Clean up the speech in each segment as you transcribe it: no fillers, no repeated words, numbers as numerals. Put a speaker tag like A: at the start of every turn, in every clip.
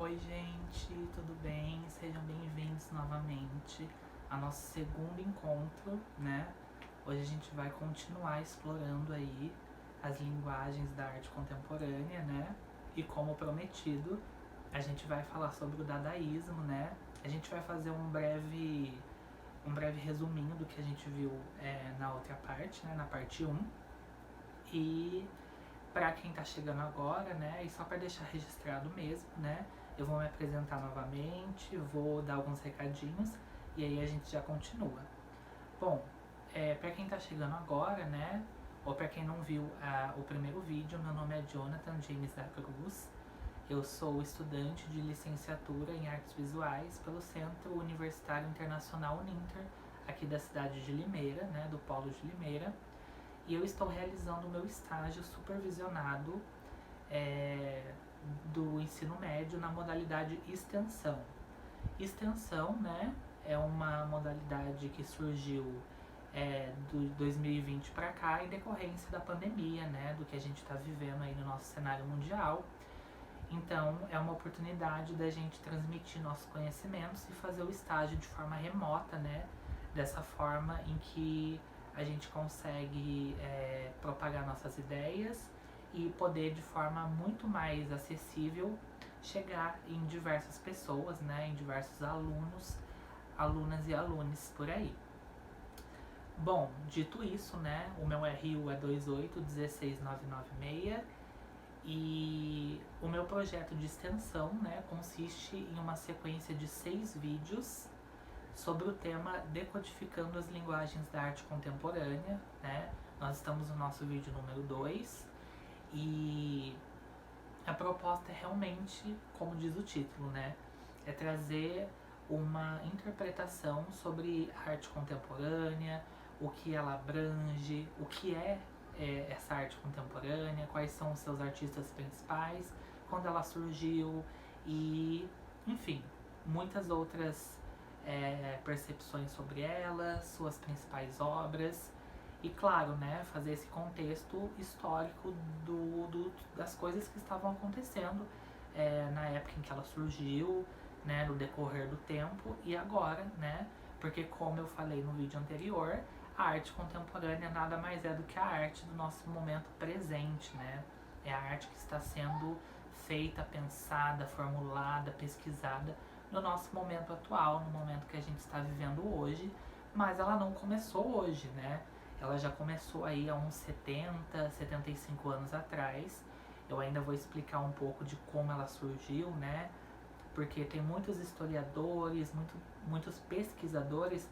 A: Oi gente, tudo bem? Sejam bem-vindos novamente ao nosso segundo encontro, né? Hoje a gente vai continuar explorando aí as linguagens da arte contemporânea, né? E como prometido, a gente vai falar sobre o dadaísmo, né? A gente vai fazer um breve resuminho do que a gente viu na outra parte, né? Na parte um. E para quem tá chegando agora, né? E só para deixar registrado mesmo, né? Eu vou me apresentar novamente, vou dar alguns recadinhos e aí a gente já continua. Bom, para quem tá chegando agora, né? Ou para quem não viu o primeiro vídeo, meu nome é Jonathan James da Cruz. Eu sou estudante de licenciatura em artes visuais pelo Centro Universitário Internacional Uninter, aqui da cidade de Limeira, né? Do Polo de Limeira. E eu estou realizando o meu estágio supervisionado do ensino médio na modalidade extensão. Extensão, né, é uma modalidade que surgiu do 2020 para cá em decorrência da pandemia, né, do que a gente está vivendo aí no nosso cenário mundial. Então, é uma oportunidade da gente transmitir nossos conhecimentos e fazer o estágio de forma remota, né, dessa forma em que a gente consegue propagar nossas ideias e poder de forma muito mais acessível chegar em diversas pessoas, né, em diversos alunos, alunas e alunos por aí. Bom, dito isso, né, o meu RU é 2816996 e o meu projeto de extensão, né, consiste em uma sequência de 6 vídeos sobre o tema Decodificando as Linguagens da Arte Contemporânea, né? Nós estamos no nosso vídeo número 2 e a proposta é realmente, como diz o título, né? É trazer uma interpretação sobre a arte contemporânea, o que ela abrange, o que essa arte contemporânea, quais são os seus artistas principais, quando ela surgiu e, enfim, muitas outras percepções sobre ela, suas principais obras e, claro, né, fazer esse contexto histórico das coisas que estavam acontecendo na época em que ela surgiu, né, no decorrer do tempo e agora, né, porque como eu falei no vídeo anterior, a arte contemporânea nada mais é do que a arte do nosso momento presente, né, é a arte que está sendo feita, pensada, formulada, pesquisada no nosso momento atual, no momento que a gente está vivendo hoje, mas ela não começou hoje, né? Ela já começou aí há uns 70, 75 anos atrás. Eu ainda vou explicar um pouco de como ela surgiu, né? Porque tem muitos historiadores, muitos pesquisadores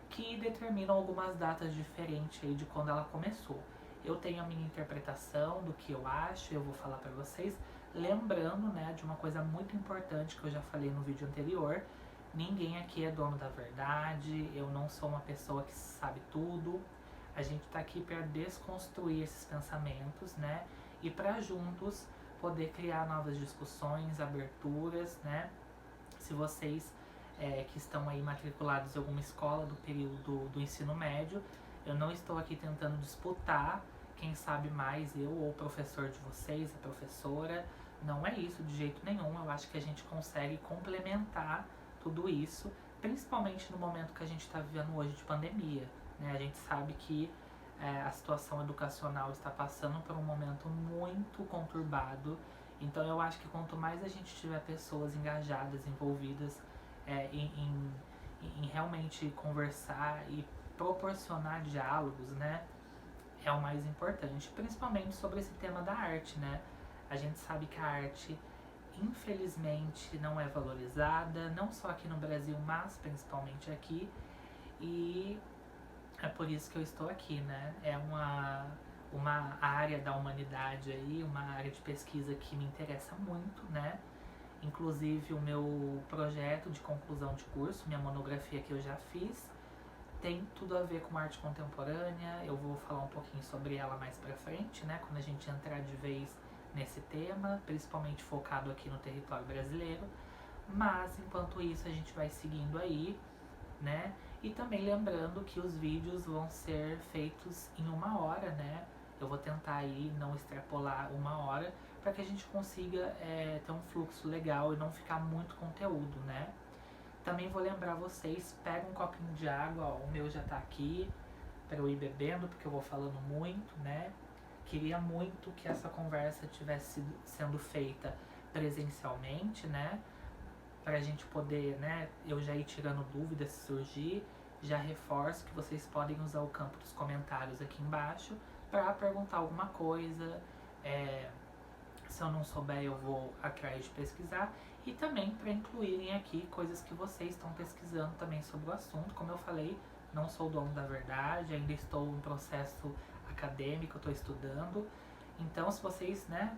A: que determinam algumas datas diferentes aí de quando ela começou. Eu tenho a minha interpretação do que eu acho, eu vou falar para vocês, lembrando, né, de uma coisa muito importante que eu já falei no vídeo anterior. Ninguém aqui é dono da verdade, eu não sou uma pessoa que sabe tudo. A gente está aqui para desconstruir esses pensamentos, né, e para juntos poder criar novas discussões, aberturas, né. Se vocês que estão aí matriculados em alguma escola do período do ensino médio, eu não estou aqui tentando disputar quem sabe mais, eu ou o professor de vocês, a professora. Não é isso de jeito nenhum. Eu acho que a gente consegue complementar tudo isso, principalmente no momento que a gente está vivendo hoje de pandemia, né? A gente sabe que a situação educacional está passando por um momento muito conturbado. Então eu acho que quanto mais a gente tiver pessoas engajadas, envolvidas em realmente conversar e proporcionar diálogos, né, é o mais importante, principalmente sobre esse tema da arte, né? A gente sabe que a arte, infelizmente, não é valorizada, não só aqui no Brasil, mas principalmente aqui, e é por isso que eu estou aqui, né? É uma área da humanidade aí, uma área de pesquisa que me interessa muito, né? Inclusive o meu projeto de conclusão de curso, minha monografia que eu já fiz, tem tudo a ver com arte contemporânea. Eu vou falar um pouquinho sobre ela mais pra frente, né? Quando a gente entrar de vez nesse tema, principalmente focado aqui no território brasileiro. Mas enquanto isso a gente vai seguindo aí, né? E também lembrando que os vídeos vão ser feitos em 1 hora, né? Eu vou tentar aí não extrapolar 1 hora, para que a gente consiga ter um fluxo legal e não ficar muito conteúdo, né? Também vou lembrar vocês, pega um copinho de água, ó, o meu já tá aqui, para eu ir bebendo, porque eu vou falando muito, né? Queria muito que essa conversa tivesse sendo feita presencialmente, né? Pra gente poder, né, eu já ir tirando dúvidas se surgir. Já reforço que vocês podem usar o campo dos comentários aqui embaixo para perguntar alguma coisa. Se eu não souber, eu vou atrás de pesquisar. E também para incluírem aqui coisas que vocês estão pesquisando também sobre o assunto. Como eu falei, não sou o dono da verdade, ainda estou em processo acadêmico, estou estudando. Então, se vocês, né,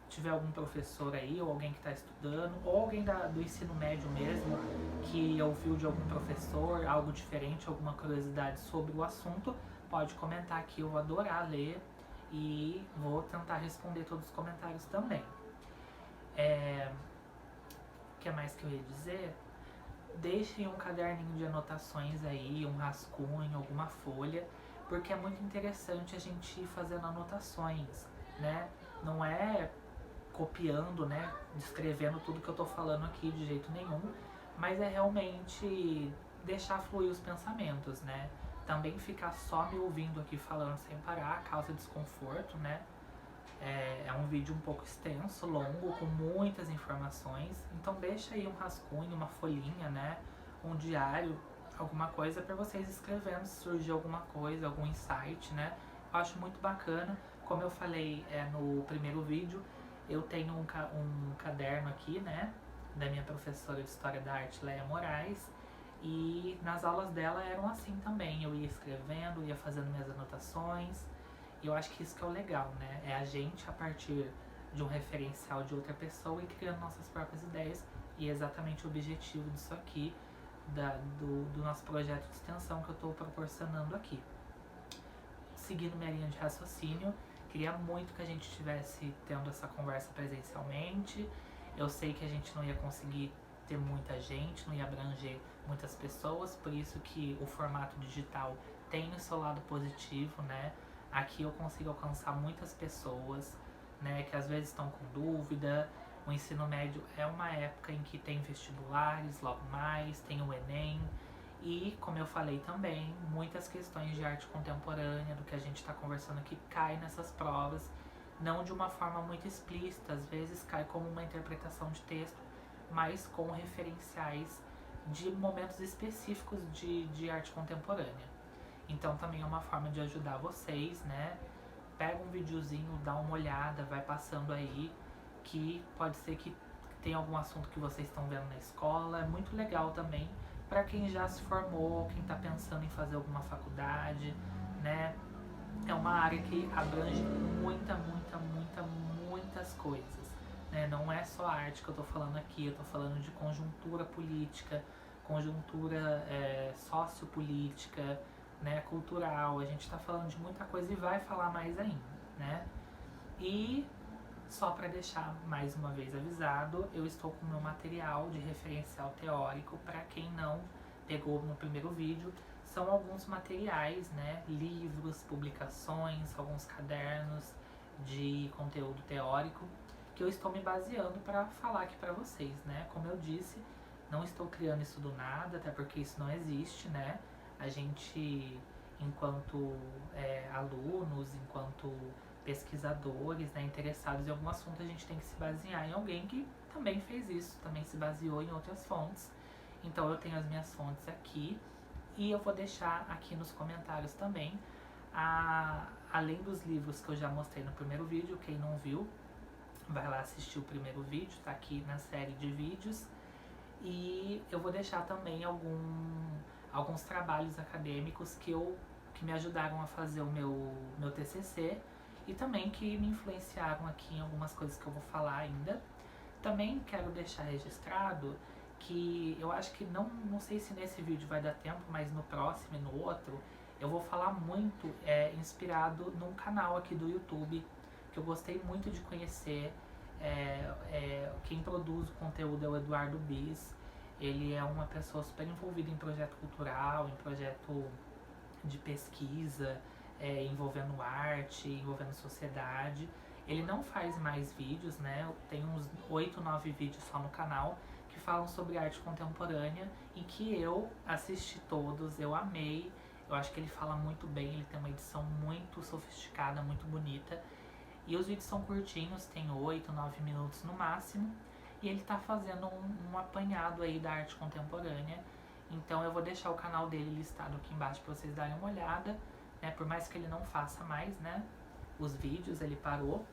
A: tiver algum professor aí, ou alguém que está estudando, ou alguém do ensino médio mesmo, que ouviu de algum professor algo diferente, alguma curiosidade sobre o assunto, pode comentar aqui, eu vou adorar ler e vou tentar responder todos os comentários também. O que mais que eu ia dizer? Deixem um caderninho de anotações aí, um rascunho, alguma folha, porque é muito interessante a gente ir fazendo anotações, né? Não é copiando, né, descrevendo tudo que eu tô falando aqui de jeito nenhum, mas é realmente deixar fluir os pensamentos, né? Também ficar só me ouvindo aqui falando sem parar causa desconforto, né? É um vídeo um pouco extenso, longo, com muitas informações, então deixa aí um rascunho, uma folhinha, né, um diário, alguma coisa para vocês escrevendo se surgir alguma coisa, algum insight, né? Eu acho muito bacana, como eu falei no primeiro vídeo, eu tenho um caderno aqui, né, da minha professora de História da Arte, Leia Moraes, e nas aulas dela eram assim também, eu ia escrevendo, ia fazendo minhas anotações, e eu acho que isso que é o legal, né, é a gente, a partir de um referencial de outra pessoa, e criando nossas próprias ideias, e é exatamente o objetivo disso aqui, do nosso projeto de extensão que eu estou proporcionando aqui. Seguindo minha linha de raciocínio, queria muito que a gente estivesse tendo essa conversa presencialmente. Eu sei que a gente não ia conseguir ter muita gente, não ia abranger muitas pessoas, por isso que o formato digital tem o seu lado positivo, né? Aqui eu consigo alcançar muitas pessoas, né, que às vezes estão com dúvida. O ensino médio é uma época em que tem vestibulares, logo mais, tem o Enem. E, como eu falei também, muitas questões de arte contemporânea, do que a gente está conversando aqui, cai nessas provas, não de uma forma muito explícita, às vezes cai como uma interpretação de texto, mas com referenciais de momentos específicos de arte contemporânea. Então também é uma forma de ajudar vocês, né? Pega um videozinho, dá uma olhada, vai passando aí, que pode ser que tenha algum assunto que vocês estão vendo na escola, é muito legal também para quem já se formou, quem está pensando em fazer alguma faculdade, né? É uma área que abrange muitas coisas, né? Não é só a arte que eu estou falando aqui, eu estou falando de conjuntura política, conjuntura sociopolítica, né? Cultural, a gente está falando de muita coisa e vai falar mais ainda, né? E só para deixar mais uma vez avisado, eu estou com o meu material de referencial teórico. Para quem não pegou no primeiro vídeo, são alguns materiais, né, livros, publicações, alguns cadernos de conteúdo teórico que eu estou me baseando para falar aqui para vocês, né? Como eu disse, não estou criando isso do nada, até porque isso não existe, né? A gente, enquanto alunos, enquanto pesquisadores, né, interessados em algum assunto, a gente tem que se basear em alguém que também fez isso, também se baseou em outras fontes. Então eu tenho as minhas fontes aqui e eu vou deixar aqui nos comentários também, além dos livros que eu já mostrei no primeiro vídeo. Quem não viu, vai lá assistir o primeiro vídeo, tá aqui na série de vídeos. E eu vou deixar também alguns trabalhos acadêmicos que me ajudaram a fazer o meu TCC, e também que me influenciaram aqui em algumas coisas que eu vou falar ainda. Também quero deixar registrado que eu acho que não sei se nesse vídeo vai dar tempo, mas no próximo e no outro eu vou falar muito inspirado num canal aqui do YouTube que eu gostei muito de conhecer. Quem produz o conteúdo é o Eduardo Bis. Ele é uma pessoa super envolvida em projeto cultural, em projeto de pesquisa, envolvendo arte, envolvendo sociedade. Ele não faz mais vídeos, né? Tem uns 8, 9 vídeos só no canal que falam sobre arte contemporânea, em que eu assisti todos, eu amei. Eu acho que ele fala muito bem, ele tem uma edição muito sofisticada, muito bonita. E os vídeos são curtinhos, tem 8, 9 minutos no máximo. E ele tá fazendo um apanhado aí da arte contemporânea. Então eu vou deixar o canal dele listado aqui embaixo pra vocês darem uma olhada, né? Por mais que ele não faça mais, né? Os vídeos, ele parou.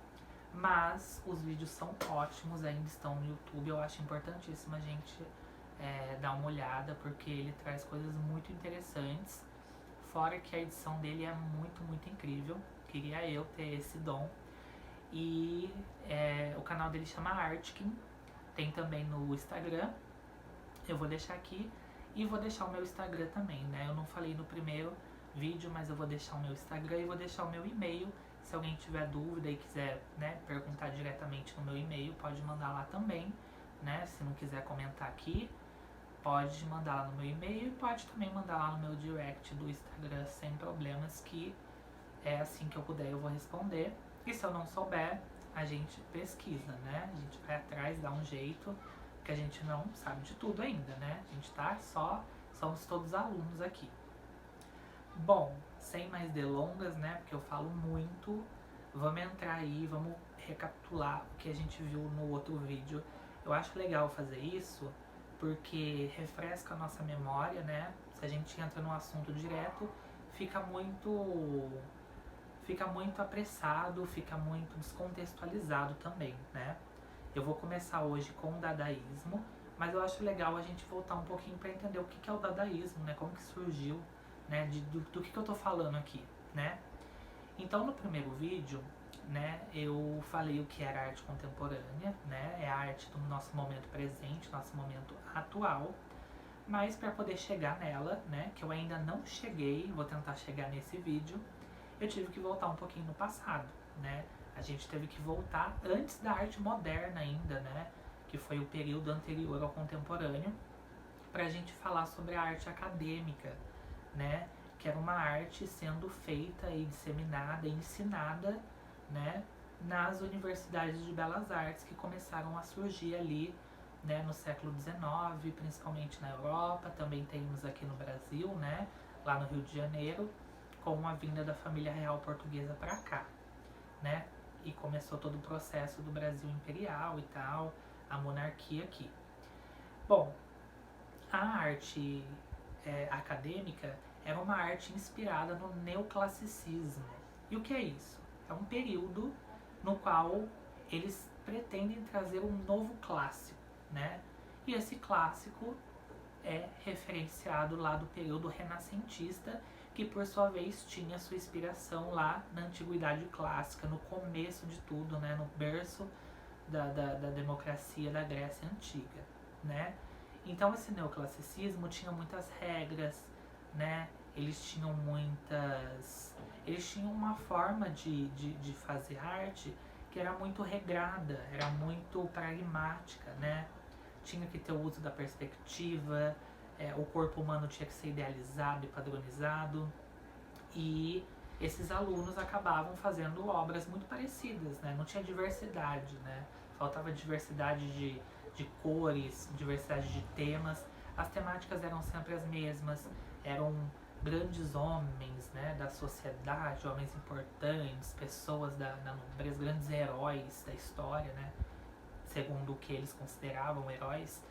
A: Mas os vídeos são ótimos, ainda estão no YouTube. Eu acho importantíssimo a gente dar uma olhada, porque ele traz coisas muito interessantes. Fora que a edição dele é muito, muito incrível. Queria eu ter esse dom. E o canal dele chama Artkin. Tem também no Instagram. Eu vou deixar aqui. E vou deixar o meu Instagram também, né? Eu não falei no primeiro vídeo, mas eu vou deixar o meu Instagram e vou deixar o meu e-mail. Se alguém tiver dúvida e quiser, né, perguntar diretamente no meu e-mail, pode mandar lá também, né? Se não quiser comentar aqui, pode mandar lá no meu e-mail e pode também mandar lá no meu direct do Instagram sem problemas, que é assim que eu puder eu vou responder. E se eu não souber, a gente pesquisa, né? A gente vai atrás, dá um jeito, porque a gente não sabe de tudo ainda, né? A gente tá somos todos alunos aqui. Bom, sem mais delongas, né, porque eu falo muito, vamos entrar aí, vamos recapitular o que a gente viu no outro vídeo. Eu acho legal fazer isso porque refresca a nossa memória, né? Se a gente entra no assunto direto, fica muito apressado, fica muito descontextualizado também, né? Eu vou começar hoje com o dadaísmo, mas eu acho legal a gente voltar um pouquinho para entender o que é o dadaísmo, né? Como que surgiu, né? Do que eu tô falando aqui, né? Então, no primeiro vídeo, né, eu falei o que era arte contemporânea, né? É a arte do nosso momento presente, nosso momento atual. Mas para poder chegar nela, né, que eu ainda não cheguei, vou tentar chegar nesse vídeo, eu tive que voltar um pouquinho no passado, né? A gente teve que voltar antes da arte moderna ainda, né? Que foi o período anterior ao contemporâneo, para a gente falar sobre a arte acadêmica, né? Que era uma arte sendo feita e disseminada e ensinada, né, nas universidades de belas artes que começaram a surgir ali, né, no século XIX, principalmente na Europa. Também temos aqui no Brasil, né, lá no Rio de Janeiro, com a vinda da família real portuguesa para cá, né? E começou todo o processo do Brasil imperial e tal, a monarquia aqui. Bom, a arte acadêmica era uma arte inspirada no neoclassicismo. E o que é isso? É um período no qual eles pretendem trazer um novo clássico, né? E esse clássico é referenciado lá do período renascentista, que por sua vez tinha sua inspiração lá na Antiguidade Clássica, no começo de tudo, né? No berço da democracia da Grécia Antiga, né? Então esse neoclassicismo tinha muitas regras, né? Eles tinham uma forma de fazer arte que era muito regrada, era muito pragmática, né? Tinha que ter o uso da perspectiva, o corpo humano tinha que ser idealizado e padronizado, e esses alunos acabavam fazendo obras muito parecidas, né? Não tinha diversidade, né? Faltava diversidade de cores, diversidade de temas. As temáticas eram sempre as mesmas, eram grandes homens, né, da sociedade, homens importantes, pessoas da nobreza, grandes heróis da história, né, segundo o que eles consideravam heróis.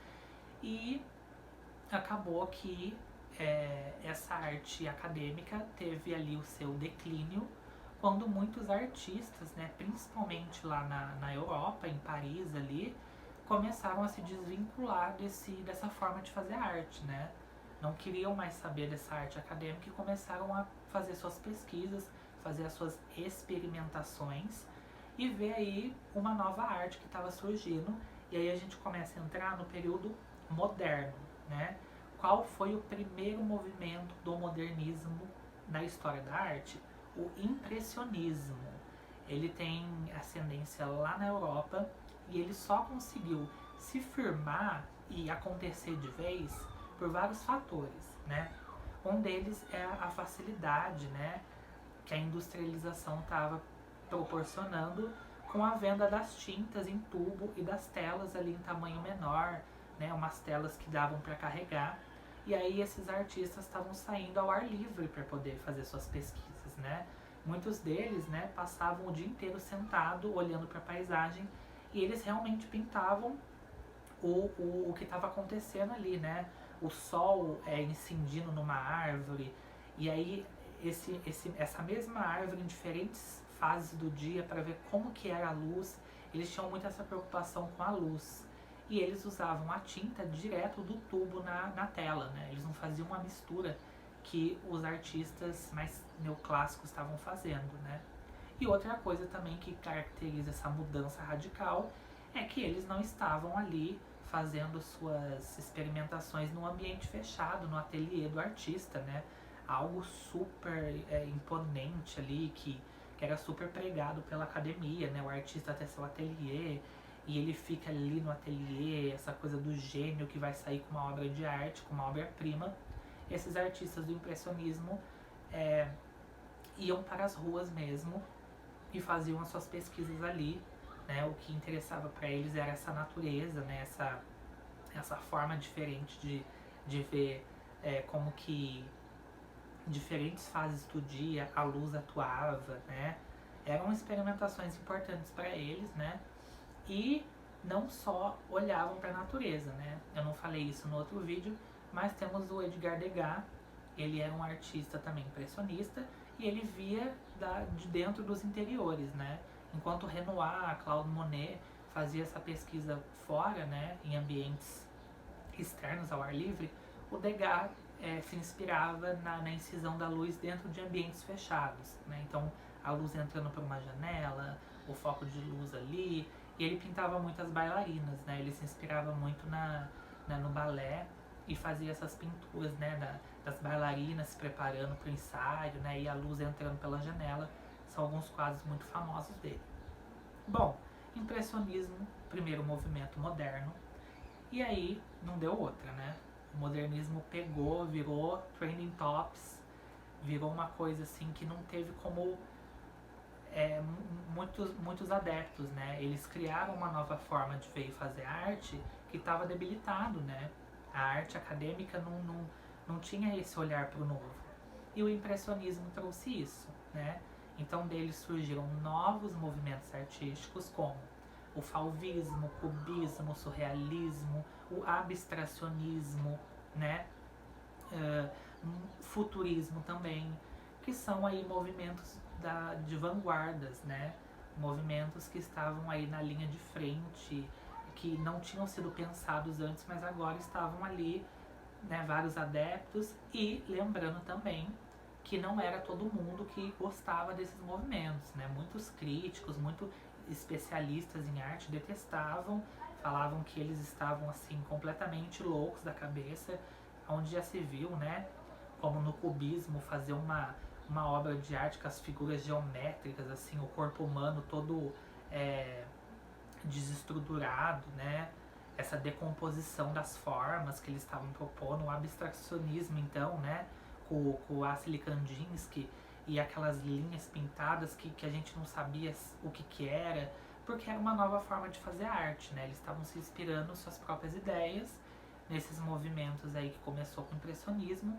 A: E acabou que essa arte acadêmica teve ali o seu declínio quando muitos artistas, né, principalmente lá na Europa, em Paris ali, começaram a se desvincular dessa forma de fazer arte, né? Não queriam mais saber dessa arte acadêmica e começaram a fazer suas pesquisas, fazer as suas experimentações e ver aí uma nova arte que estava surgindo. E aí a gente começa a entrar no período moderno, né? Qual foi o primeiro movimento do modernismo na história da arte? O impressionismo. Ele tem ascendência lá na Europa e ele só conseguiu se firmar e acontecer de vez por vários fatores, né? Um deles é a facilidade, né, que a industrialização estava proporcionando com a venda das tintas em tubo e das telas ali em tamanho menor, né, umas telas que davam para carregar. E aí esses artistas estavam saindo ao ar livre para poder fazer suas pesquisas, né? Muitos deles, né, passavam o dia inteiro sentado, olhando para a paisagem, e eles realmente pintavam o que estava acontecendo ali, né? O sol incidindo numa árvore, e aí essa mesma árvore em diferentes fases do dia para ver como que era a luz. Eles tinham muito essa preocupação com a luz. E eles usavam a tinta direto do tubo na tela, né? Eles não faziam uma mistura que os artistas mais neoclássicos estavam fazendo, né? E outra coisa também que caracteriza essa mudança radical é que eles não estavam ali fazendo suas experimentações num ambiente fechado, no ateliê do artista, né? Algo super imponente ali, que era super pregado pela academia, né? O artista tem seu ateliê, e ele fica ali no ateliê, essa coisa do gênio que vai sair com uma obra de arte, com uma obra-prima. Esses artistas do impressionismo iam para as ruas mesmo e faziam as suas pesquisas ali, né? O que interessava para eles era essa natureza, né? Essa forma diferente de ver como que diferentes fases do dia a luz atuava, né? Eram experimentações importantes para eles, né? E não só olhavam para a natureza, né? Eu não falei isso no outro vídeo, mas temos o Edgar Degas. Ele era um artista também impressionista e ele via de dentro dos interiores, né? Enquanto Renoir, Claude Monet fazia essa pesquisa fora, né, em ambientes externos ao ar livre, o Degas se inspirava na incisão da luz dentro de ambientes fechados, né? Então a luz entrando por uma janela, o foco de luz ali. E ele pintava muitas bailarinas, né? Ele se inspirava muito no balé e fazia essas pinturas, né? Das bailarinas se preparando para o ensaio, né? E a luz entrando pela janela. São alguns quadros muito famosos dele. Bom, impressionismo, primeiro movimento moderno. E aí não deu outra, né? O modernismo pegou, virou trending tops, virou uma coisa assim que não teve como muitos adeptos, né? Eles criaram uma nova forma de ver e fazer arte que estava debilitado, né? A arte acadêmica não tinha esse olhar para o novo. E o impressionismo trouxe isso, né? Então deles surgiram novos movimentos artísticos como o fauvismo, o cubismo, o surrealismo, o abstracionismo, né? Futurismo também, que são aí movimentos de vanguardas, né? Movimentos que estavam aí na linha de frente, que não tinham sido pensados antes, mas agora estavam ali, né? Vários adeptos, e lembrando também que não era todo mundo que gostava desses movimentos, né? Muitos críticos, muito especialistas em arte detestavam, falavam que eles estavam assim completamente loucos da cabeça, onde já se viu, né? Como no cubismo fazer uma obra de arte com as figuras geométricas, assim, o corpo humano todo desestruturado, né? Essa decomposição das formas que eles estavam propondo, o abstracionismo, então, né? Com o Wassily Kandinsky e aquelas linhas pintadas que a gente não sabia o que era, porque era uma nova forma de fazer arte, né? Eles estavam se inspirando suas próprias ideias nesses movimentos aí que começou com o impressionismo.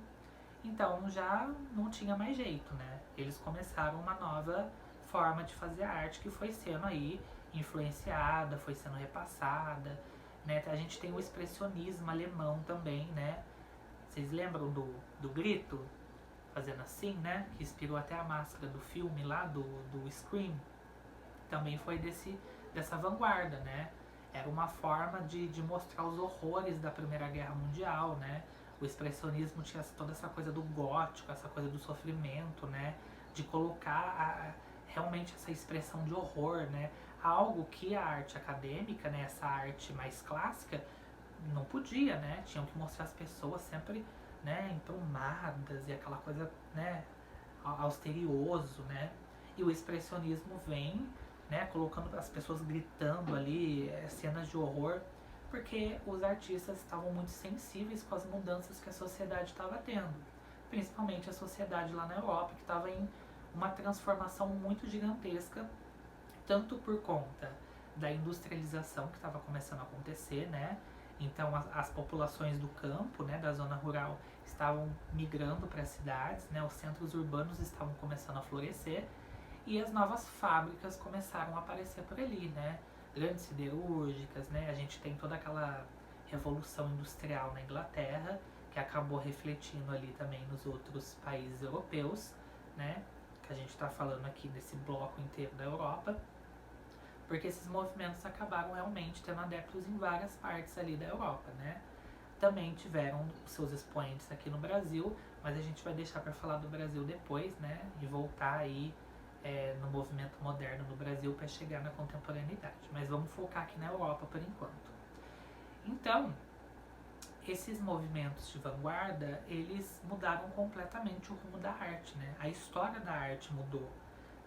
A: Então já não tinha mais jeito, né? Eles começaram uma nova forma de fazer arte que foi sendo aí influenciada, foi sendo repassada, né? A gente tem o expressionismo alemão também, né? Vocês lembram do grito? Fazendo assim, né? Que inspirou até a máscara do filme lá, do Scream. Também foi dessa vanguarda, né? Era uma forma de mostrar os horrores da Primeira Guerra Mundial, né? O expressionismo tinha toda essa coisa do gótico, essa coisa do sofrimento, né? De colocar realmente essa expressão de horror, né? Algo que a arte acadêmica, né? Essa arte mais clássica, não podia, né? Tinham que mostrar as pessoas sempre, né? Emprumadas e aquela coisa, né? Austerioso, né? E o expressionismo vem, né? Colocando as pessoas gritando ali, cenas de horror, porque os artistas estavam muito sensíveis com as mudanças que a sociedade estava tendo, principalmente a sociedade lá na Europa, que estava em uma transformação muito gigantesca, tanto por conta da industrialização que estava começando a acontecer, né? Então as populações do campo, né, da zona rural, estavam migrando para as cidades, né? Os centros urbanos estavam começando a florescer e as novas fábricas começaram a aparecer por ali, né? Grandes siderúrgicas, né? A gente tem toda aquela revolução industrial na Inglaterra, que acabou refletindo ali também nos outros países europeus, né? Que a gente está falando aqui desse bloco inteiro da Europa, porque esses movimentos acabaram realmente tendo adeptos em várias partes ali da Europa, né? Também tiveram seus expoentes aqui no Brasil, mas a gente vai deixar para falar do Brasil depois, né? E voltar aí no movimento moderno no Brasil para chegar na contemporaneidade. Mas vamos focar aqui na Europa por enquanto. Então, esses movimentos de vanguarda, eles mudaram completamente o rumo da arte, né? A história da arte mudou,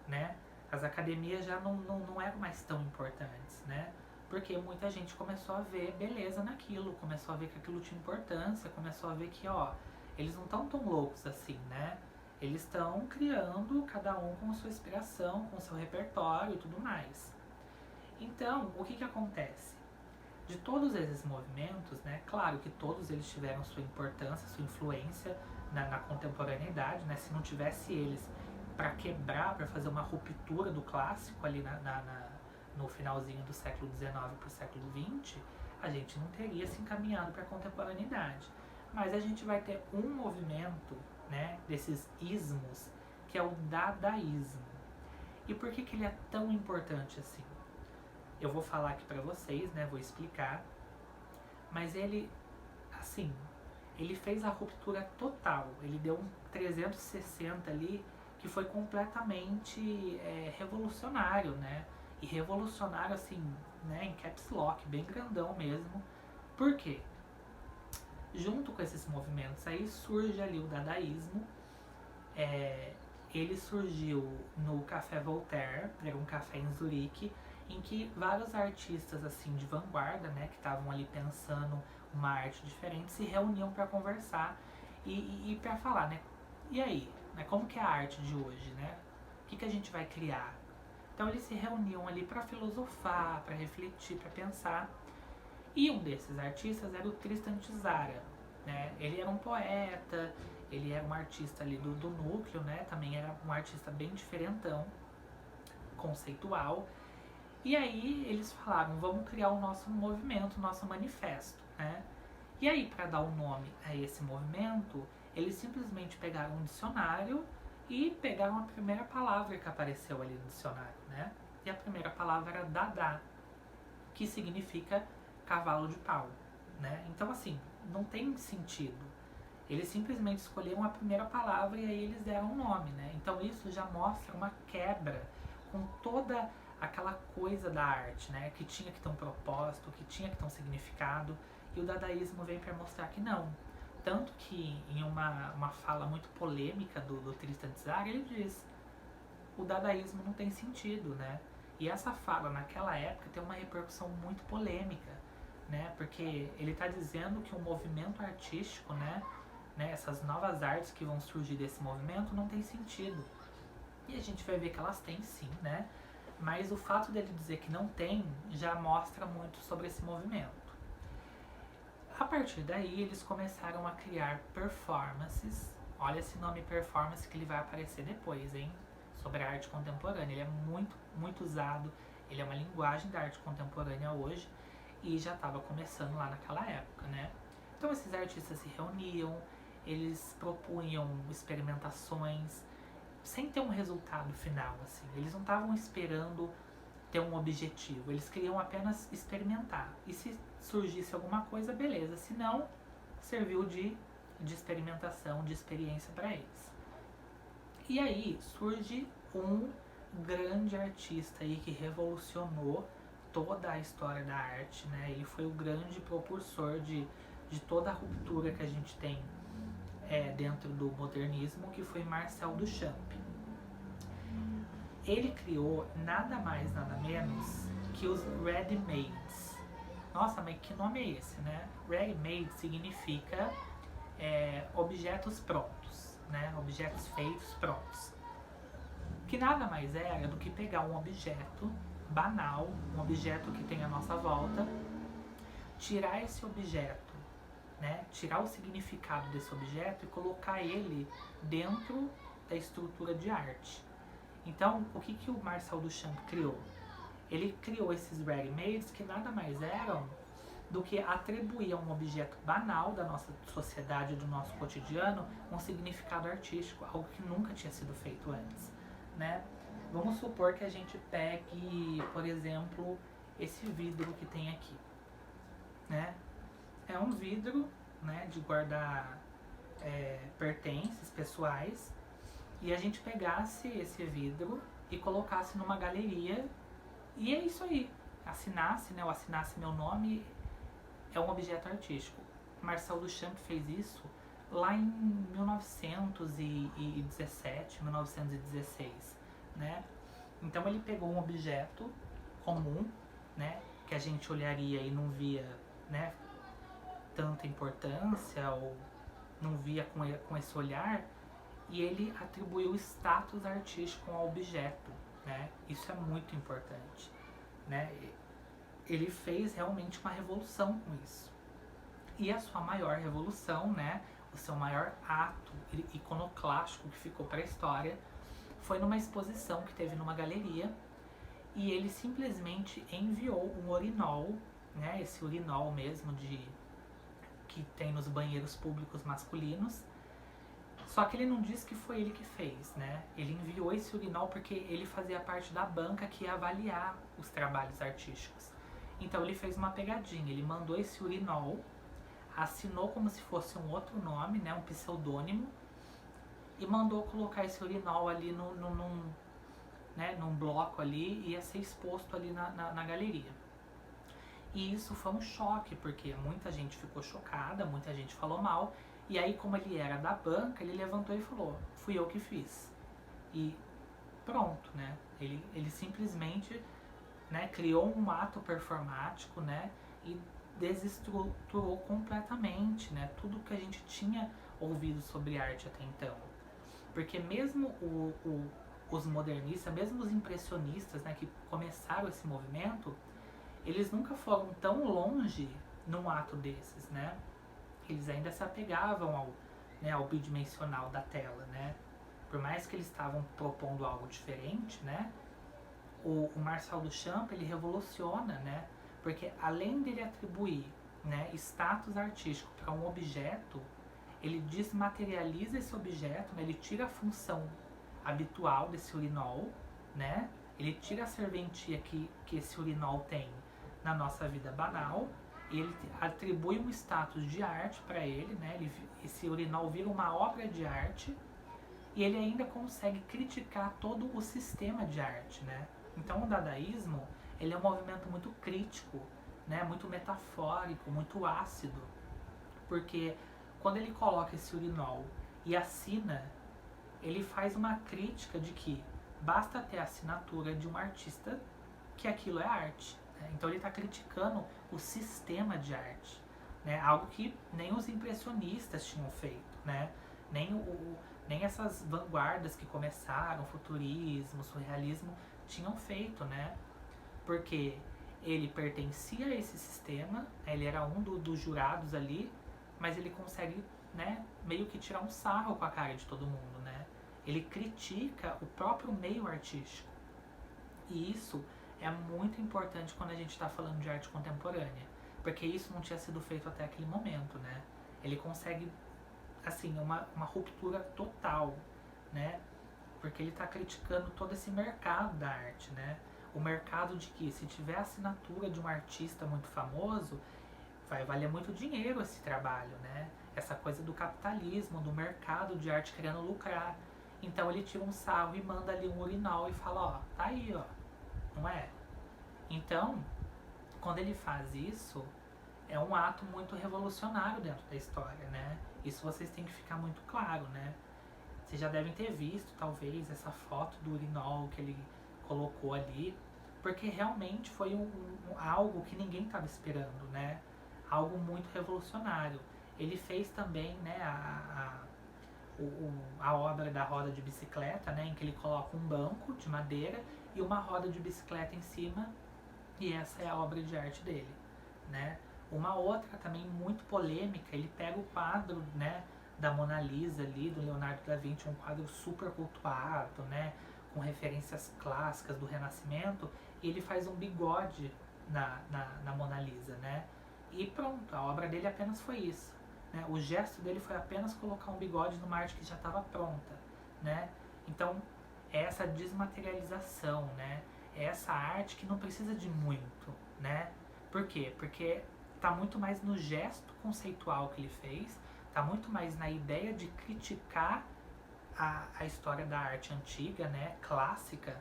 A: né? As academias já não eram mais tão importantes, né? Porque muita gente começou a ver beleza naquilo, começou a ver que aquilo tinha importância, começou a ver que, ó, eles não estão tão loucos assim, né? Eles estão criando, cada um com sua inspiração, com seu repertório e tudo mais. Então, o que acontece? De todos esses movimentos, né, claro que todos eles tiveram sua importância, sua influência na contemporaneidade, né? Se não tivesse eles para quebrar, para fazer uma ruptura do clássico ali no finalzinho do século XIX para o século XX, a gente não teria se encaminhado para a contemporaneidade. Mas a gente vai ter um movimento, né, desses ismos, que é o dadaísmo. E por que ele é tão importante assim? Eu vou falar aqui para vocês, né, vou explicar. Mas ele, assim, ele fez a ruptura total. Ele deu um 360 ali, que foi completamente revolucionário, né? E revolucionário, assim, né, em caps lock, bem grandão mesmo. Por quê? Junto com esses movimentos aí surge ali o dadaísmo. Ele surgiu no Café Voltaire, era um café em Zurique, em que vários artistas assim de vanguarda, né, que estavam ali pensando uma arte diferente, se reuniam para conversar e para falar, né? E aí, né, como que é a arte de hoje, né? O que a gente vai criar? Então eles se reuniam ali para filosofar, para refletir, para pensar. E um desses artistas era o Tristan Tzara, né? Ele era um poeta, ele era um artista ali do núcleo, né? Também era um artista bem diferentão, conceitual. E aí eles falaram, vamos criar o nosso movimento, o nosso manifesto, né? E aí, para dar um nome a esse movimento, eles simplesmente pegaram um dicionário e pegaram a primeira palavra que apareceu ali no dicionário, né? E a primeira palavra era Dada, que significa cavalo de pau, né? Então, assim, não tem sentido. Eles simplesmente escolheram a primeira palavra e aí eles deram um nome, né? Então isso já mostra uma quebra com toda aquela coisa da arte, né? Que tinha que ter um propósito, que tinha que ter um significado. E o dadaísmo vem para mostrar que não. Tanto que em uma fala muito polêmica do Tristan Tzara, ele diz: o dadaísmo não tem sentido, né? E essa fala naquela época tem uma repercussão muito polêmica, né? Porque ele está dizendo que o movimento artístico, né, essas novas artes que vão surgir desse movimento não tem sentido. E a gente vai ver que elas têm sim, né? Mas o fato dele dizer que não tem já mostra muito sobre esse movimento. A partir daí eles começaram a criar performances. Olha esse nome performance que ele vai aparecer depois, hein? Sobre a arte contemporânea. Ele é muito, muito usado. Ele é uma linguagem da arte contemporânea hoje e já estava começando lá naquela época, né? Então esses artistas se reuniam, eles propunham experimentações sem ter um resultado final, assim. Eles não estavam esperando ter um objetivo, eles queriam apenas experimentar. E se surgisse alguma coisa, beleza. Se não, serviu de experimentação, de experiência para eles. E aí surge um grande artista aí que revolucionou toda a história da arte, né? Ele foi o grande propulsor de toda a ruptura que a gente tem dentro do modernismo, que foi Marcel Duchamp. Ele criou nada mais, nada menos que os ready-mades. Nossa, mas que nome é esse, né? Ready-made significa objetos prontos, né? Objetos feitos prontos. Que nada mais era do que pegar um objeto banal, um objeto que tem à nossa volta, tirar esse objeto, né, tirar o significado desse objeto e colocar ele dentro da estrutura de arte. Então, o que o Marcel Duchamp criou? Ele criou esses ready-mades que nada mais eram do que atribuir a um objeto banal da nossa sociedade, do nosso cotidiano, um significado artístico, algo que nunca tinha sido feito antes, né? Vamos supor que a gente pegue, por exemplo, esse vidro que tem aqui, né? É um vidro, né, de guardar pertences pessoais, e a gente pegasse esse vidro e colocasse numa galeria, e é isso aí, assinasse, né, ou assinasse meu nome, é um objeto artístico. Marcel Duchamp fez isso lá em 1917, 1916, né? Então ele pegou um objeto comum, né, que a gente olharia e não via, né, tanta importância, ou não via com esse olhar, e ele atribuiu status artístico ao objeto, né? Isso é muito importante, né? Ele fez realmente uma revolução com isso. E a sua maior revolução, né, o seu maior ato iconoclástico que ficou para a história, foi numa exposição que teve numa galeria, e ele simplesmente enviou um urinol, né, esse urinol mesmo que tem nos banheiros públicos masculinos. Só que ele não disse que foi ele que fez, né? Ele enviou esse urinol porque ele fazia parte da banca que ia avaliar os trabalhos artísticos. Então ele fez uma pegadinha, ele mandou esse urinol, assinou como se fosse um outro nome, né, um pseudônimo, e mandou colocar esse urinol ali num bloco ali, e ia ser exposto ali na galeria. E isso foi um choque, porque muita gente ficou chocada, muita gente falou mal, e aí, como ele era da banca, ele levantou e falou: fui eu que fiz. E pronto, né? Ele simplesmente, né, criou um ato performático, né, e desestruturou completamente, né, tudo que a gente tinha ouvido sobre arte até então. Porque mesmo os modernistas, mesmo os impressionistas, né, que começaram esse movimento, eles nunca foram tão longe num ato desses, né? Eles ainda se apegavam ao bidimensional da tela, né? Por mais que eles estavam propondo algo diferente, né? O Marcel Duchamp, ele revoluciona, né? Porque além dele atribuir, né, status artístico para um objeto, ele desmaterializa esse objeto, né? Ele tira a função habitual desse urinol, né? Ele tira a serventia que esse urinol tem na nossa vida banal, e ele atribui um status de arte para ele, né? Esse urinol vira uma obra de arte, e ele ainda consegue criticar todo o sistema de arte, né? Então o dadaísmo, ele é um movimento muito crítico, né? Muito metafórico, muito ácido, porque quando ele coloca esse urinol e assina, ele faz uma crítica de que basta ter a assinatura de um artista que aquilo é arte. Né? Então ele está criticando o sistema de arte, né? Algo que nem os impressionistas tinham feito, né? Nem essas vanguardas que começaram, futurismo, surrealismo, tinham feito, né? Porque ele pertencia a esse sistema, ele era um dos jurados ali, mas ele consegue, né, meio que tirar um sarro com a cara de todo mundo, né? Ele critica o próprio meio artístico. E isso é muito importante quando a gente está falando de arte contemporânea, porque isso não tinha sido feito até aquele momento, né? Ele consegue, assim, uma ruptura total, né? Porque ele está criticando todo esse mercado da arte, né? O mercado de que, se tiver assinatura de um artista muito famoso, vai valer muito dinheiro esse trabalho, né? Essa coisa do capitalismo, do mercado de arte querendo lucrar. Então ele tira um sarro e manda ali um urinol e fala: ó, tá aí, ó, não é? Então, quando ele faz isso, é um ato muito revolucionário dentro da história, né? Isso vocês têm que ficar muito claro, né? Vocês já devem ter visto, talvez, essa foto do urinol que ele colocou ali, porque realmente foi algo que ninguém estava esperando, né? Algo muito revolucionário. Ele fez também, né, a obra da roda de bicicleta, né, em que ele coloca um banco de madeira e uma roda de bicicleta em cima, e essa é a obra de arte dele, né. Uma outra também muito polêmica, ele pega o quadro, né, da Mona Lisa ali, do Leonardo da Vinci, um quadro super cultuado, né, com referências clássicas do Renascimento, e ele faz um bigode na Mona Lisa, né, e pronto, a obra dele apenas foi isso, né, o gesto dele foi apenas colocar um bigode numa arte que já estava pronta, né, então é essa desmaterialização, né, é essa arte que não precisa de muito, né, por quê? Porque tá muito mais no gesto conceitual que ele fez, tá muito mais na ideia de criticar a história da arte antiga, né, clássica,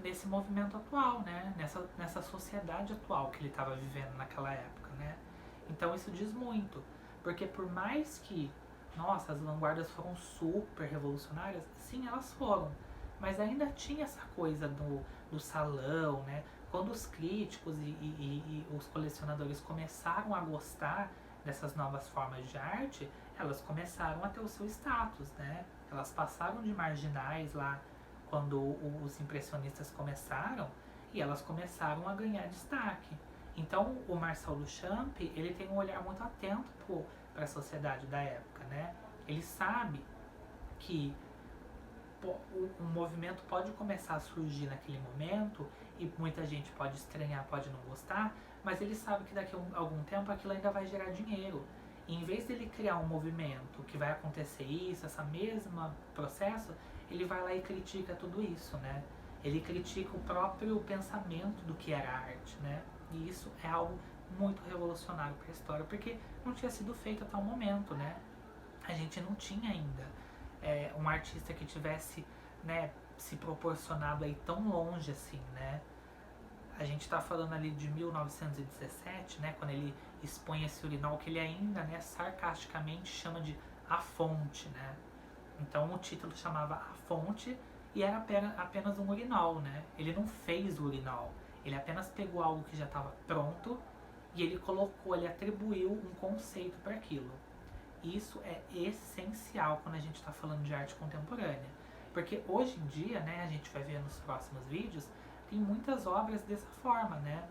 A: nesse movimento atual, né, nessa sociedade atual que ele estava vivendo naquela época, né. Então isso diz muito, porque por mais que, nossa, as vanguardas foram super revolucionárias, sim, elas foram, mas ainda tinha essa coisa do salão, né. Quando os críticos e os colecionadores começaram a gostar dessas novas formas de arte, elas começaram a ter o seu status, né? Elas passaram de marginais lá quando os impressionistas começaram e elas começaram a ganhar destaque. Então o Marcel Duchamp, ele tem um olhar muito atento para a sociedade da época, né? Ele sabe que um movimento pode começar a surgir naquele momento e muita gente pode estranhar, pode não gostar, mas ele sabe que daqui a algum tempo aquilo ainda vai gerar dinheiro. E em vez dele criar um movimento que vai acontecer isso, essa mesma processo, ele vai lá e critica tudo isso, né? Ele critica o próprio pensamento do que era arte, né? E isso é algo muito revolucionário para a história, porque não tinha sido feito até o momento, né? A gente não tinha ainda um artista que tivesse, né, se proporcionado aí tão longe assim, né? A gente está falando ali de 1917, né, quando ele expõe esse urinol que ele ainda, né, sarcasticamente chama de A Fonte, né? Então o título chamava A Fonte e era apenas um urinol, né? Ele não fez o urinol, ele apenas pegou algo que já estava pronto e ele colocou, ele atribuiu um conceito para aquilo. Isso é essencial quando a gente está falando de arte contemporânea, porque hoje em dia, né, a gente vai ver nos próximos vídeos, tem muitas obras dessa forma, né?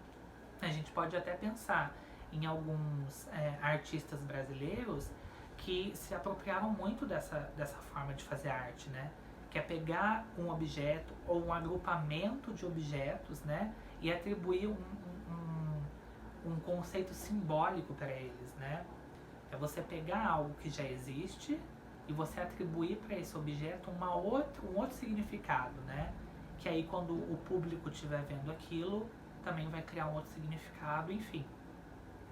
A: A gente pode até pensar em alguns artistas brasileiros que se apropriaram muito dessa forma de fazer arte, né? Que é pegar um objeto ou um agrupamento de objetos, né? E atribuir um conceito simbólico para eles, né? É você pegar algo que já existe e você atribuir para esse objeto um outro significado, né? Que aí quando o público estiver vendo aquilo, também vai criar um outro significado, enfim.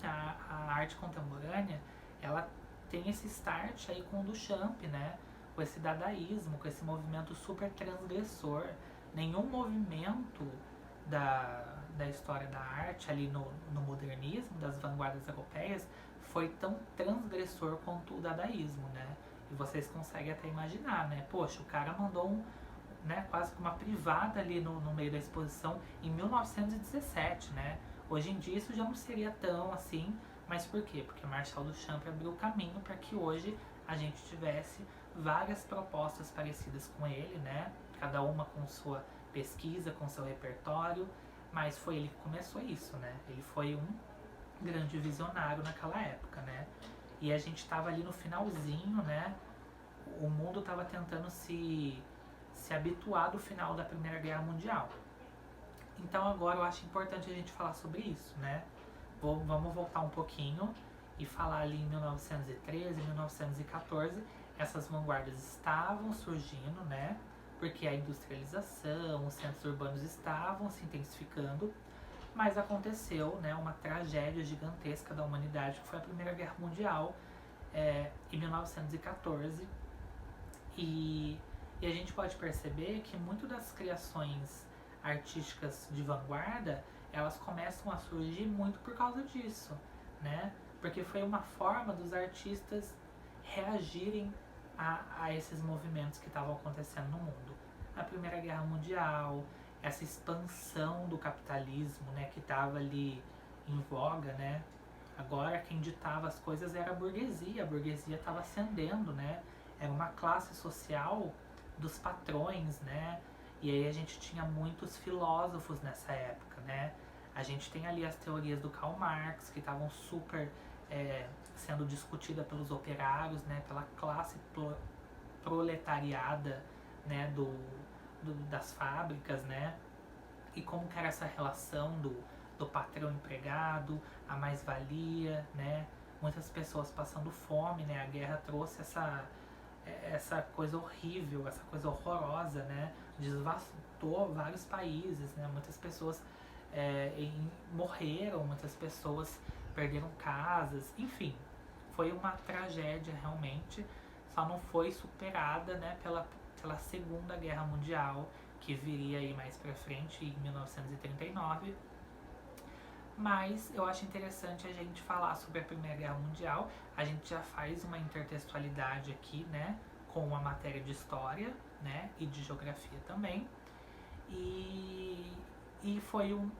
A: A arte contemporânea, ela tem esse start aí com o Duchamp, né? Com esse dadaísmo, com esse movimento super transgressor. Nenhum movimento da história da arte ali no modernismo, das vanguardas europeias, foi tão transgressor quanto o dadaísmo, né? E vocês conseguem até imaginar, né? Poxa, o cara mandou né, quase que uma privada ali no meio da exposição em 1917, né? Hoje em dia isso já não seria tão assim, mas por quê? Porque Marcel Duchamp abriu o caminho para que hoje a gente tivesse várias propostas parecidas com ele, né? Cada uma com sua pesquisa, com seu repertório, mas foi ele que começou isso, né? Ele foi um grande visionário naquela época, né? E a gente estava ali no finalzinho, né? O mundo estava tentando se habituar do final da Primeira Guerra Mundial. Então agora eu acho importante a gente falar sobre isso, né? Vamos voltar um pouquinho e falar ali em 1913, 1914, essas vanguardas estavam surgindo, né? Porque a industrialização, os centros urbanos estavam se intensificando, mas aconteceu, né, uma tragédia gigantesca da humanidade, que foi a Primeira Guerra Mundial, em 1914, e a gente pode perceber que muitas das criações artísticas de vanguarda, elas começam a surgir muito por causa disso, né? Porque foi uma forma dos artistas reagirem a esses movimentos que estavam acontecendo no mundo. A Primeira Guerra Mundial, essa expansão do capitalismo, né, que estava ali em voga, né? Agora quem ditava as coisas era a burguesia estava ascendendo, né? Era uma classe social dos patrões, né? E aí a gente tinha muitos filósofos nessa época, né? A gente tem ali as teorias do Karl Marx, que estavam super sendo discutida pelos operários, né? Pela classe proletariada, né? Das fábricas, né? E como que era essa relação do patrão empregado, a mais-valia, né? Muitas pessoas passando fome, né? A guerra trouxe essa coisa horrível, essa coisa horrorosa, né? Devastou vários países, né? Muitas pessoas morreram, muitas pessoas perderam casas, enfim, foi uma tragédia realmente, só não foi superada, né? Pela Segunda Guerra Mundial, que viria aí mais pra frente, em 1939. Mas eu acho interessante a gente falar sobre a Primeira Guerra Mundial. A gente já faz uma intertextualidade aqui, né, com a matéria de História, né, e de Geografia também. E foi um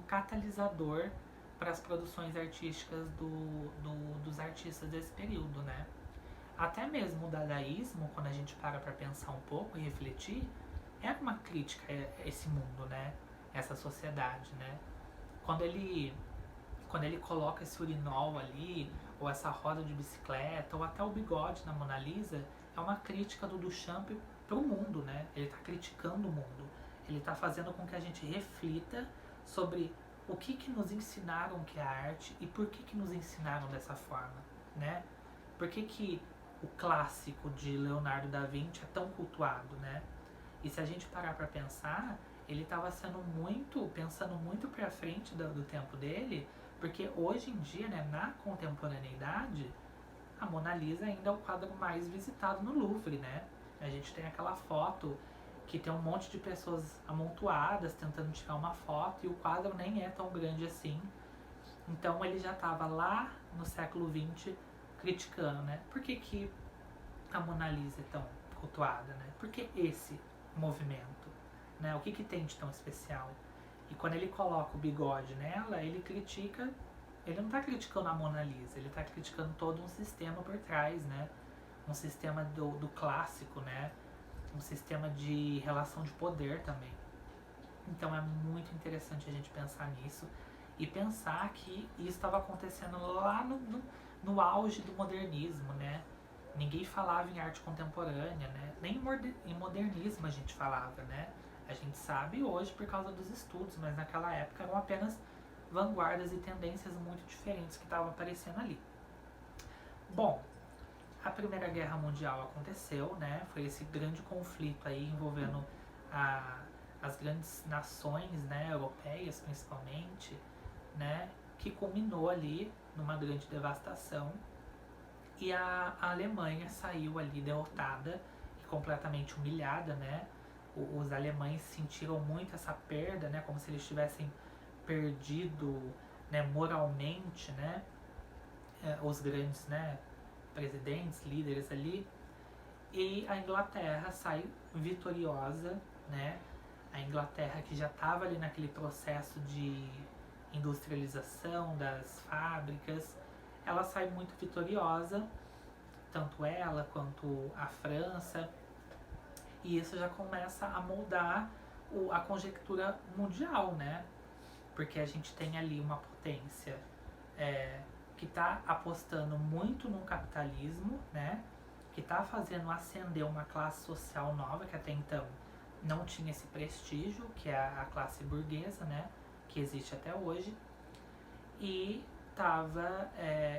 A: catalisador para as produções artísticas dos artistas desse período, né. Até mesmo o dadaísmo, quando a gente para pensar um pouco e refletir, é uma crítica a esse mundo, né, essa sociedade, né. Quando ele coloca esse urinol ali, ou essa roda de bicicleta, ou até o bigode na Mona Lisa, é uma crítica do Duchamp pro mundo, né? Ele está criticando o mundo. Ele está fazendo com que a gente reflita sobre o que nos ensinaram que é a arte e por que nos ensinaram dessa forma, né? Por que o clássico de Leonardo da Vinci é tão cultuado, né? E se a gente parar para pensar, ele estava pensando muito para frente do tempo dele, porque hoje em dia, né, na contemporaneidade, a Mona Lisa ainda é o quadro mais visitado no Louvre, né? A gente tem aquela foto que tem um monte de pessoas amontoadas tentando tirar uma foto e o quadro nem é tão grande assim. Então ele já estava lá no século XX criticando, né? Por que a Mona Lisa é tão cultuada, né? Por que esse movimento? Né? O que tem de tão especial? E quando ele coloca o bigode nela, ele critica, ele não está criticando a Mona Lisa, ele está criticando todo um sistema por trás, né? Um sistema do clássico, né? Um sistema de relação de poder também. Então é muito interessante a gente pensar nisso e pensar que isso estava acontecendo lá no auge do modernismo, né? Ninguém falava em arte contemporânea, né? Nem em modernismo a gente falava, né? A gente sabe hoje por causa dos estudos, mas naquela época eram apenas vanguardas e tendências muito diferentes que estavam aparecendo ali. Bom, a Primeira Guerra Mundial aconteceu, né? Foi esse grande conflito aí envolvendo as grandes nações, né, europeias principalmente, né, que culminou ali numa grande devastação. E a Alemanha saiu ali derrotada e completamente humilhada, né? Os alemães sentiram muito essa perda, né? Como se eles tivessem perdido, né, moralmente, né? Os grandes, né, presidentes, líderes ali. E a Inglaterra sai vitoriosa, né? A Inglaterra que já estava ali naquele processo de industrialização das fábricas, ela sai muito vitoriosa, tanto ela quanto a França, e isso já começa a moldar a conjectura mundial, né? Porque a gente tem ali uma potência que está apostando muito no capitalismo, né? Que está fazendo ascender uma classe social nova que até então não tinha esse prestígio, que é a classe burguesa, né? Que existe até hoje. E estava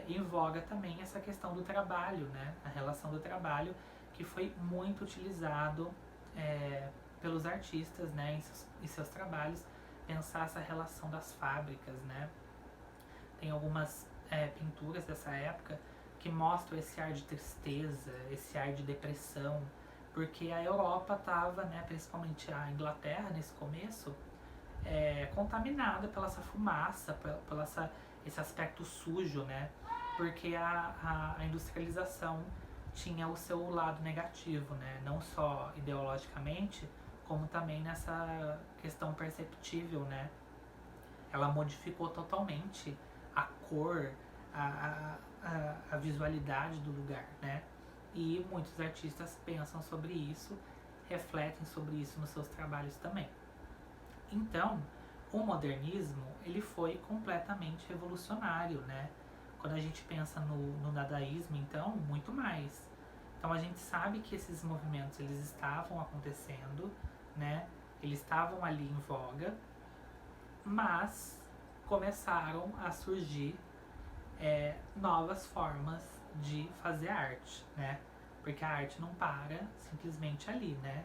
A: em voga também essa questão do trabalho, né? A relação do trabalho, que foi muito utilizado pelos artistas, né? Em seus trabalhos, pensar essa relação das fábricas, né? Tem algumas pinturas dessa época que mostram esse ar de tristeza, esse ar de depressão, porque a Europa estava, né, principalmente a Inglaterra nesse começo, contaminada pela essa fumaça, pelo esse aspecto sujo, né? Porque a industrialização tinha o seu lado negativo, né? Não só ideologicamente, como também nessa questão perceptível, né? Ela modificou totalmente a cor, a visualidade do lugar, né? E muitos artistas pensam sobre isso, refletem sobre isso nos seus trabalhos também. Então, o modernismo, ele foi completamente revolucionário, né? Quando a gente pensa no dadaísmo, então, muito mais. Então, a gente sabe que esses movimentos, eles estavam acontecendo, né? Eles estavam ali em voga, mas começaram a surgir novas formas de fazer arte, né? Porque a arte não para simplesmente ali, né?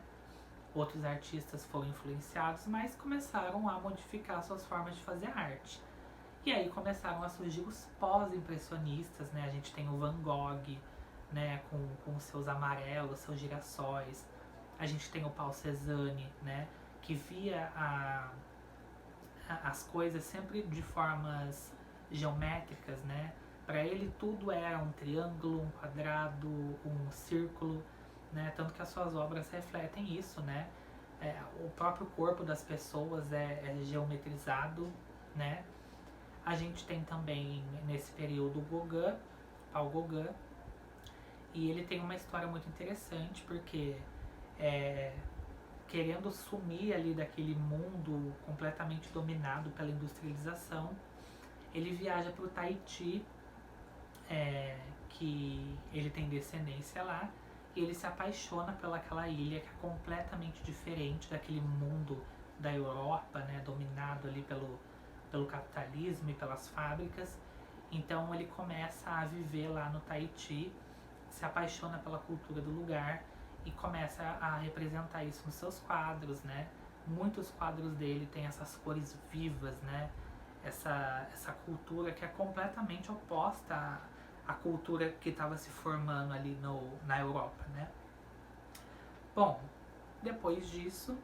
A: Outros artistas foram influenciados, mas começaram a modificar suas formas de fazer arte. E aí começaram a surgir os pós-impressionistas, né? A gente tem o Van Gogh, né? Com seus amarelos, seus girassóis. A gente tem o Paul Cézanne, né? Que via as coisas sempre de formas geométricas, né? Para ele tudo era um triângulo, um quadrado, um círculo, né? Tanto que as suas obras refletem isso, né? O próprio corpo das pessoas é geometrizado, né? A gente tem também nesse período o Gauguin, Paul Gauguin, e ele tem uma história muito interessante porque querendo sumir ali daquele mundo completamente dominado pela industrialização, ele viaja para o Tahiti, que ele tem descendência lá, e ele se apaixona pelaquela ilha que é completamente diferente daquele mundo da Europa, né, dominado ali pelo capitalismo e pelas fábricas. Então ele começa a viver lá no Tahiti, se apaixona pela cultura do lugar e começa a representar isso nos seus quadros, né? Muitos quadros dele têm essas cores vivas, né? Essa cultura que é completamente oposta à cultura que estava se formando ali na Europa, né? Bom, depois disso,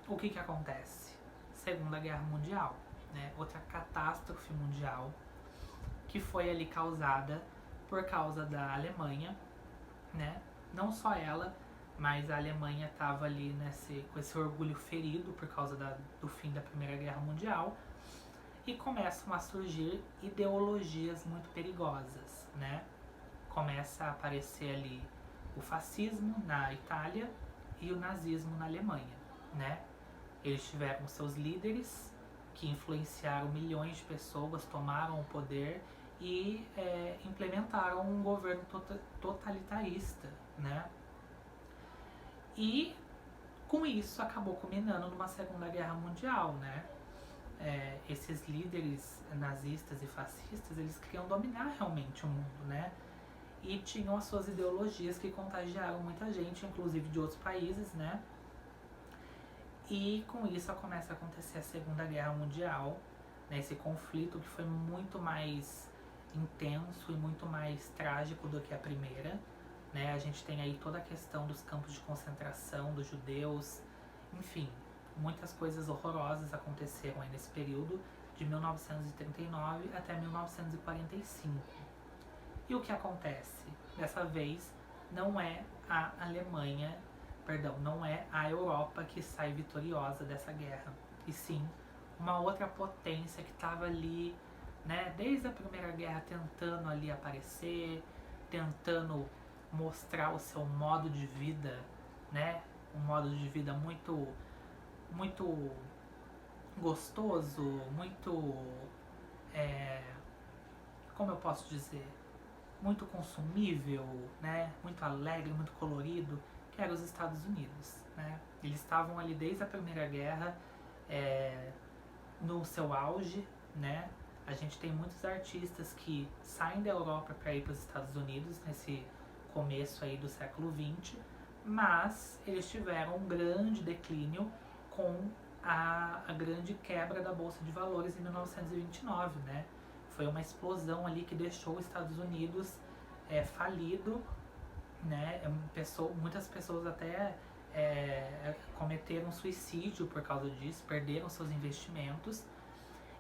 A: o que acontece? Segunda Guerra Mundial, né? Outra catástrofe mundial que foi ali causada por causa da Alemanha, né? Não só ela, mas a Alemanha estava ali com esse orgulho ferido por causa do fim da Primeira Guerra Mundial, e começam a surgir ideologias muito perigosas, né? Começa a aparecer ali o fascismo na Itália e o nazismo na Alemanha, né? Eles tiveram seus líderes que influenciaram milhões de pessoas, tomaram o poder e implementaram um governo totalitarista, né? E com isso acabou culminando numa Segunda Guerra Mundial, né? Esses líderes nazistas e fascistas, eles queriam dominar realmente o mundo, né? E tinham as suas ideologias que contagiaram muita gente, inclusive de outros países, né? E com isso começa a acontecer a Segunda Guerra Mundial, né? Esse conflito que foi muito mais intenso e muito mais trágico do que a primeira, né? A gente tem aí toda a questão dos campos de concentração dos judeus, enfim, muitas coisas horrorosas aconteceram aí nesse período de 1939 até 1945. E o que acontece? Dessa vez não é a Alemanha, não é a Europa que sai vitoriosa dessa guerra, e sim uma outra potência que estava ali, né, desde a Primeira Guerra tentando ali aparecer, tentando mostrar o seu modo de vida, né, um modo de vida muito gostoso, muito, como eu posso dizer, muito consumível, né, muito alegre, muito colorido, que era os Estados Unidos, né? Eles estavam ali desde a Primeira Guerra, no seu auge, né? A gente tem muitos artistas que saem da Europa para ir para os Estados Unidos nesse começo aí do século XX, mas eles tiveram um grande declínio com a grande quebra da Bolsa de Valores em 1929, né? Foi uma explosão ali que deixou os Estados Unidos falido, né? Muitas pessoas até cometeram suicídio por causa disso, perderam seus investimentos,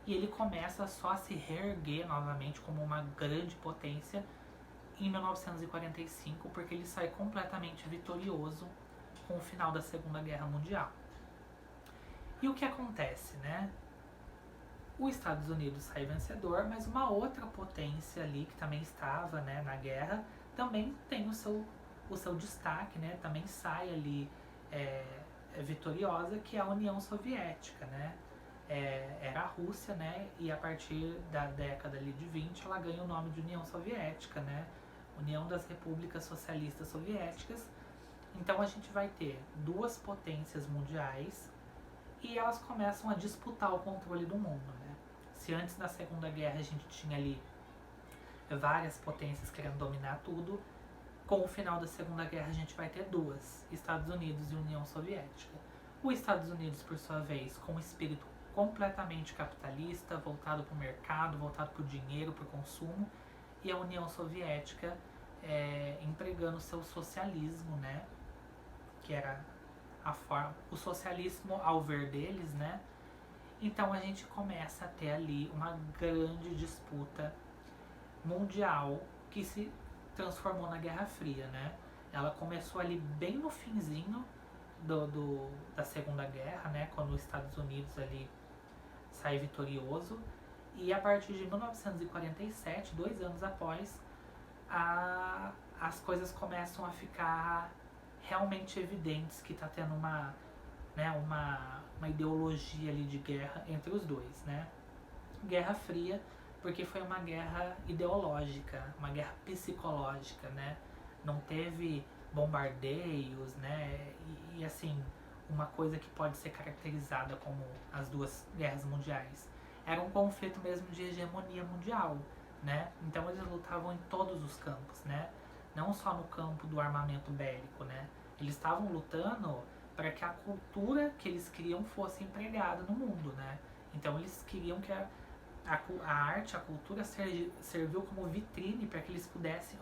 A: e ele começa só a se reerguer novamente como uma grande potência em 1945, porque ele sai completamente vitorioso com o final da Segunda Guerra Mundial. E o que acontece, né? os Estados Unidos sai vencedor, mas uma outra potência ali que também estava, né, na guerra também tem o seu destaque, né, também sai ali vitoriosa, que é a União Soviética, né. Era a Rússia, né, e a partir da década ali de 20 ela ganha o nome de União Soviética, né, União das Repúblicas Socialistas Soviéticas. Então a gente vai ter duas potências mundiais e elas começam a disputar o controle do mundo, né. Se antes da Segunda Guerra a gente tinha ali várias potências querendo dominar tudo, com o final da Segunda Guerra a gente vai ter duas, Estados Unidos e União Soviética. Os Estados Unidos, por sua vez, com um espírito completamente capitalista, voltado para o mercado, voltado para o dinheiro, para o consumo, e a União Soviética empregando seu socialismo, né, que era a forma, o socialismo ao ver deles, né. Então a gente começa a ter ali uma grande disputa mundial que se transformou na Guerra Fria, né. Ela começou ali bem no finzinho da Segunda Guerra, né, quando os Estados Unidos ali sai vitorioso, e a partir de 1947, 2 anos após, as coisas começam a ficar realmente evidentes que está tendo uma ideologia ali de guerra entre os dois, né? Guerra Fria, porque foi uma guerra ideológica, uma guerra psicológica, né? Não teve bombardeios, né? E assim, uma coisa que pode ser caracterizada como as duas guerras mundiais. Era um conflito mesmo de hegemonia mundial, né? Então eles lutavam em todos os campos, né? Não só no campo do armamento bélico, né? Eles estavam lutando para que a cultura que eles queriam fosse empregada no mundo, né? Então eles queriam que a arte, a cultura serviu como vitrine para que eles pudessem,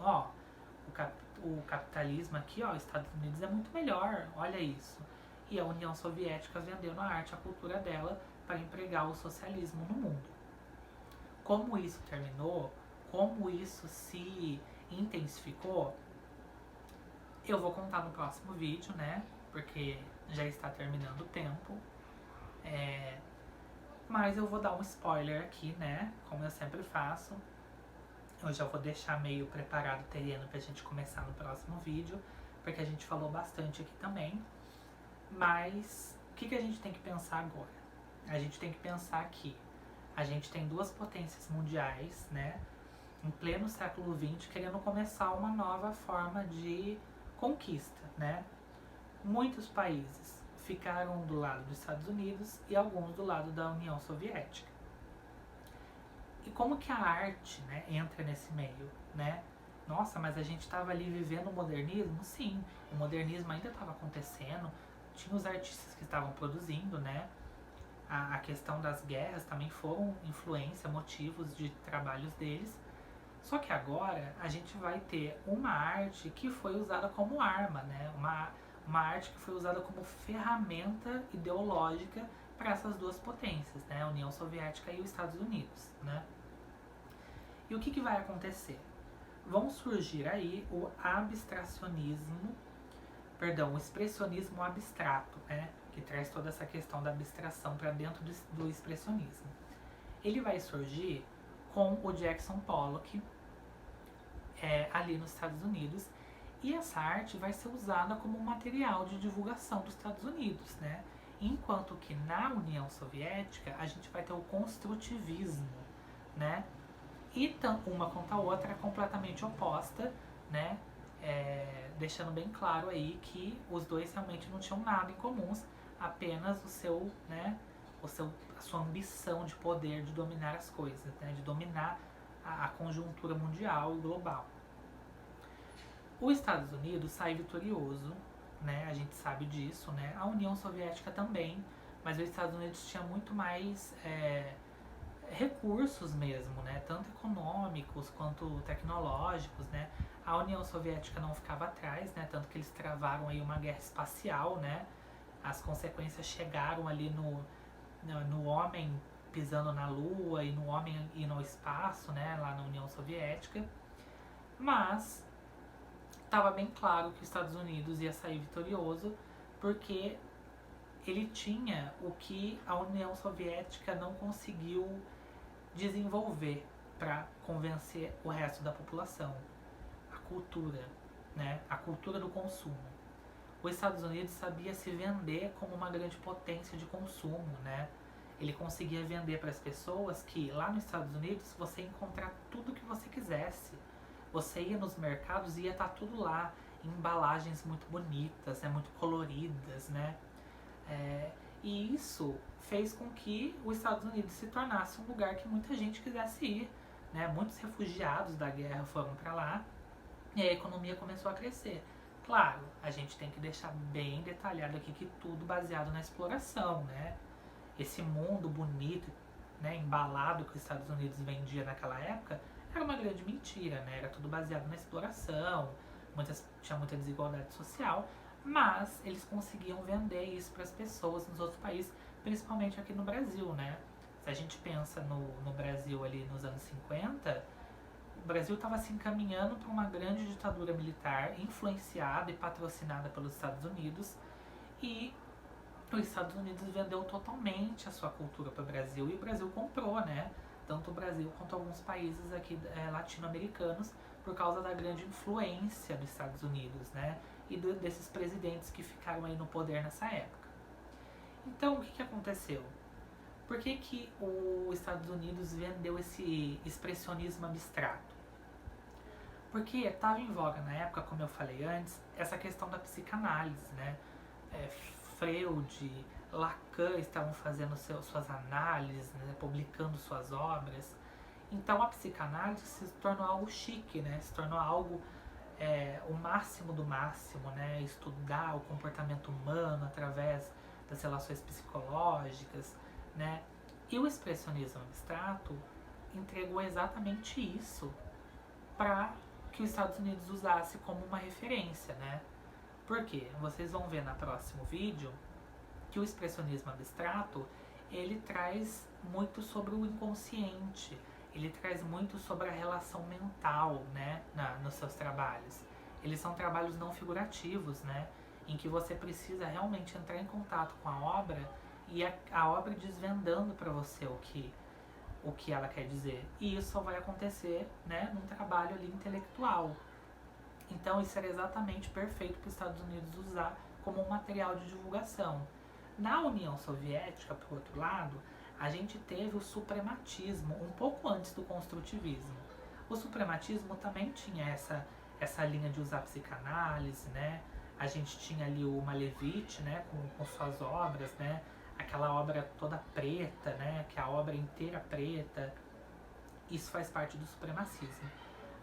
A: o capitalismo aqui, os Estados Unidos é muito melhor, olha isso. E a União Soviética vendendo a arte, a cultura dela para empregar o socialismo no mundo. Como isso terminou, como isso se intensificou, eu vou contar no próximo vídeo, né? Porque já está terminando o tempo. Mas eu vou dar um spoiler aqui, né? Como eu sempre faço. Eu já vou deixar meio preparado o terreno pra gente começar no próximo vídeo, porque a gente falou bastante aqui também. Mas o que a gente tem que pensar agora? A gente tem que pensar que a gente tem duas potências mundiais, né? Em pleno século XX, querendo começar uma nova forma de conquista, né? Muitos países ficaram do lado dos Estados Unidos e alguns do lado da União Soviética. E como que a arte, né, entra nesse meio, né? Nossa, mas a gente estava ali vivendo o modernismo? Sim, o modernismo ainda estava acontecendo, tinha os artistas que estavam produzindo, né? A questão das guerras também foram influência, motivos de trabalhos deles. Só que agora a gente vai ter uma arte que foi usada como arma, né? Uma arte que foi usada como ferramenta ideológica para essas duas potências, né? A União Soviética e os Estados Unidos, né? E o que vai acontecer? Vão surgir aí o o expressionismo abstrato, né? Que traz toda essa questão da abstração para dentro do expressionismo. Ele vai surgir com o Jackson Pollock ali nos Estados Unidos, e essa arte vai ser usada como material de divulgação dos Estados Unidos, né? Enquanto que na União Soviética a gente vai ter o construtivismo, né? E uma quanto a outra é completamente oposta, né? Deixando bem claro aí que os dois realmente não tinham nada em comuns, apenas a sua ambição de poder de dominar as coisas, né? De dominar a conjuntura mundial e global. Os Estados Unidos sai vitorioso, né? A gente sabe disso, né? A União Soviética também, mas os Estados Unidos tinha muito mais recursos mesmo, né? Tanto econômicos quanto tecnológicos, né? A União Soviética não ficava atrás, né? Tanto que eles travaram aí uma guerra espacial, né? As consequências chegaram ali no homem pisando na Lua e no homem indo ao espaço, né? Lá na União Soviética. Mas estava bem claro que os Estados Unidos ia sair vitorioso, porque ele tinha o que a União Soviética não conseguiu desenvolver para convencer o resto da população: a cultura, né? A cultura do consumo. Os Estados Unidos sabia se vender como uma grande potência de consumo, né? Ele conseguia vender para as pessoas que lá nos Estados Unidos você ia encontrar tudo que você quisesse. Você ia nos mercados e ia estar tudo lá, em embalagens muito bonitas, né? Muito coloridas, né? E isso fez com que os Estados Unidos se tornasse um lugar que muita gente quisesse ir, né? Muitos refugiados da guerra foram para lá e a economia começou a crescer. Claro, a gente tem que deixar bem detalhado aqui que tudo baseado na exploração, né? Esse mundo bonito, né, embalado que os Estados Unidos vendia naquela época era uma grande mentira, né? Era tudo baseado na exploração, tinha muita desigualdade social, mas eles conseguiam vender isso para as pessoas nos outros países, principalmente aqui no Brasil, né? Se a gente pensa no Brasil ali nos anos 50, o Brasil estava se encaminhando para uma grande ditadura militar, influenciada e patrocinada pelos Estados Unidos, e os Estados Unidos vendeu totalmente a sua cultura para o Brasil, e o Brasil comprou, né? Tanto o Brasil quanto alguns países aqui latino-americanos, por causa da grande influência dos Estados Unidos, né? E desses presidentes que ficaram aí no poder nessa época. Então, o que aconteceu? Por que os Estados Unidos vendeu esse expressionismo abstrato? Porque estava em voga na época, como eu falei antes, essa questão da psicanálise, né? Freud, Lacan estavam fazendo suas análises, né? Publicando suas obras. Então a psicanálise se tornou algo chique, né? Se tornou algo o máximo do máximo, né? Estudar o comportamento humano através das relações psicológicas, né? E o expressionismo abstrato entregou exatamente isso para que os Estados Unidos usasse como uma referência, né? Porque vocês vão ver no próximo vídeo que o expressionismo abstrato ele traz muito sobre o inconsciente, ele traz muito sobre a relação mental, né, nos seus trabalhos. Eles são trabalhos não figurativos, né, em que você precisa realmente entrar em contato com a obra e a obra desvendando para você o que ela quer dizer. E isso só vai acontecer, né, num trabalho ali intelectual. Então isso era exatamente perfeito para os Estados Unidos usar como um material de divulgação. Na União Soviética, por outro lado, a gente teve o suprematismo um pouco antes do construtivismo. O suprematismo também tinha essa linha de usar psicanálise, né? A gente tinha ali o Malevich, né, com suas obras, né? Aquela obra toda preta, né? Que é a obra inteira preta. Isso faz parte do supremacismo.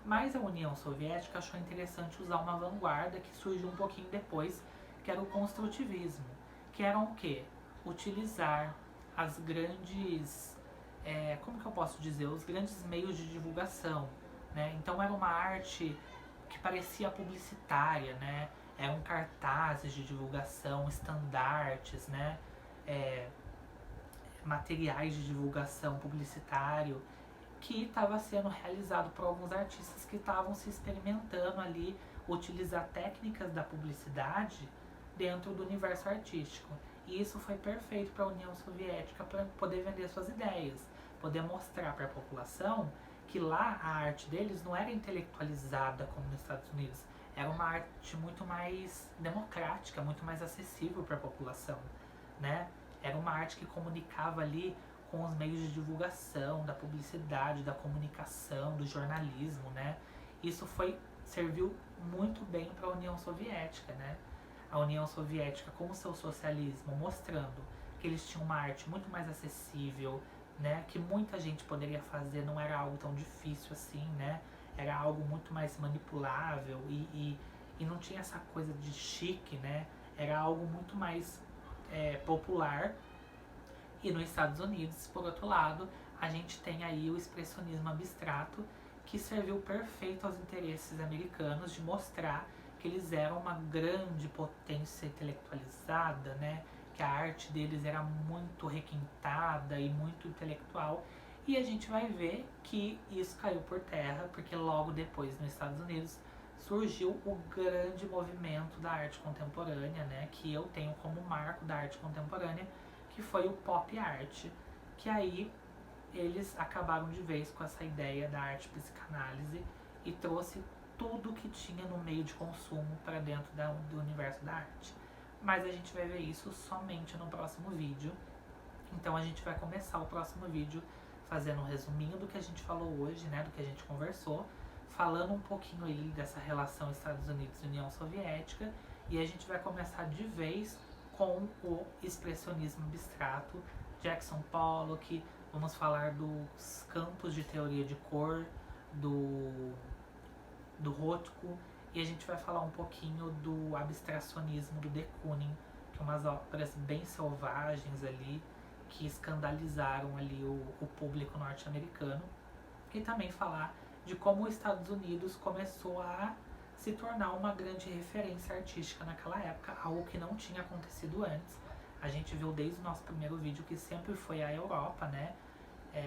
A: Mas a União Soviética achou interessante usar uma vanguarda que surgiu um pouquinho depois, que era o construtivismo, que eram o quê? Utilizar as grandes, como que eu posso dizer, os grandes meios de divulgação, né? Então era uma arte que parecia publicitária, né? Eram cartazes de divulgação, estandartes, né? Materiais de divulgação publicitário, que estava sendo realizado por alguns artistas que estavam se experimentando ali, utilizar técnicas da publicidade dentro do universo artístico. E isso foi perfeito para a União Soviética para poder vender suas ideias, poder mostrar para a população que lá a arte deles não era intelectualizada como nos Estados Unidos, era uma arte muito mais democrática, muito mais acessível para a população, né? Era uma arte que comunicava ali com os meios de divulgação, da publicidade, da comunicação, do jornalismo, né? Isso serviu muito bem para a União Soviética, né? A União Soviética, com o seu socialismo, mostrando que eles tinham uma arte muito mais acessível, né? Que muita gente poderia fazer, não era algo tão difícil assim, né? Era algo muito mais manipulável e não tinha essa coisa de chique, né? Era algo muito mais popular. E nos Estados Unidos, por outro lado, a gente tem aí o expressionismo abstrato, que serviu perfeito aos interesses americanos de mostrar que eles eram uma grande potência intelectualizada, né? Que a arte deles era muito requintada e muito intelectual. E a gente vai ver que isso caiu por terra, porque logo depois nos Estados Unidos surgiu o grande movimento da arte contemporânea, né, que eu tenho como marco da arte contemporânea, que foi o pop art, que aí eles acabaram de vez com essa ideia da arte psicanálise e trouxe tudo que tinha no meio de consumo para dentro do universo da arte. Mas a gente vai ver isso somente no próximo vídeo. Então a gente vai começar o próximo vídeo fazendo um resuminho do que a gente falou hoje, né, do que a gente conversou, falando um pouquinho aí dessa relação Estados Unidos e União Soviética, e a gente vai começar de vez com o expressionismo abstrato, Jackson Pollock, vamos falar dos campos de teoria de cor, do Rothko, e a gente vai falar um pouquinho do abstracionismo do de Kooning, que é umas obras bem selvagens ali, que escandalizaram ali o público norte-americano, e também falar de como os Estados Unidos começou a se tornar uma grande referência artística naquela época, algo que não tinha acontecido antes. A gente viu desde o nosso primeiro vídeo que sempre foi a Europa, né,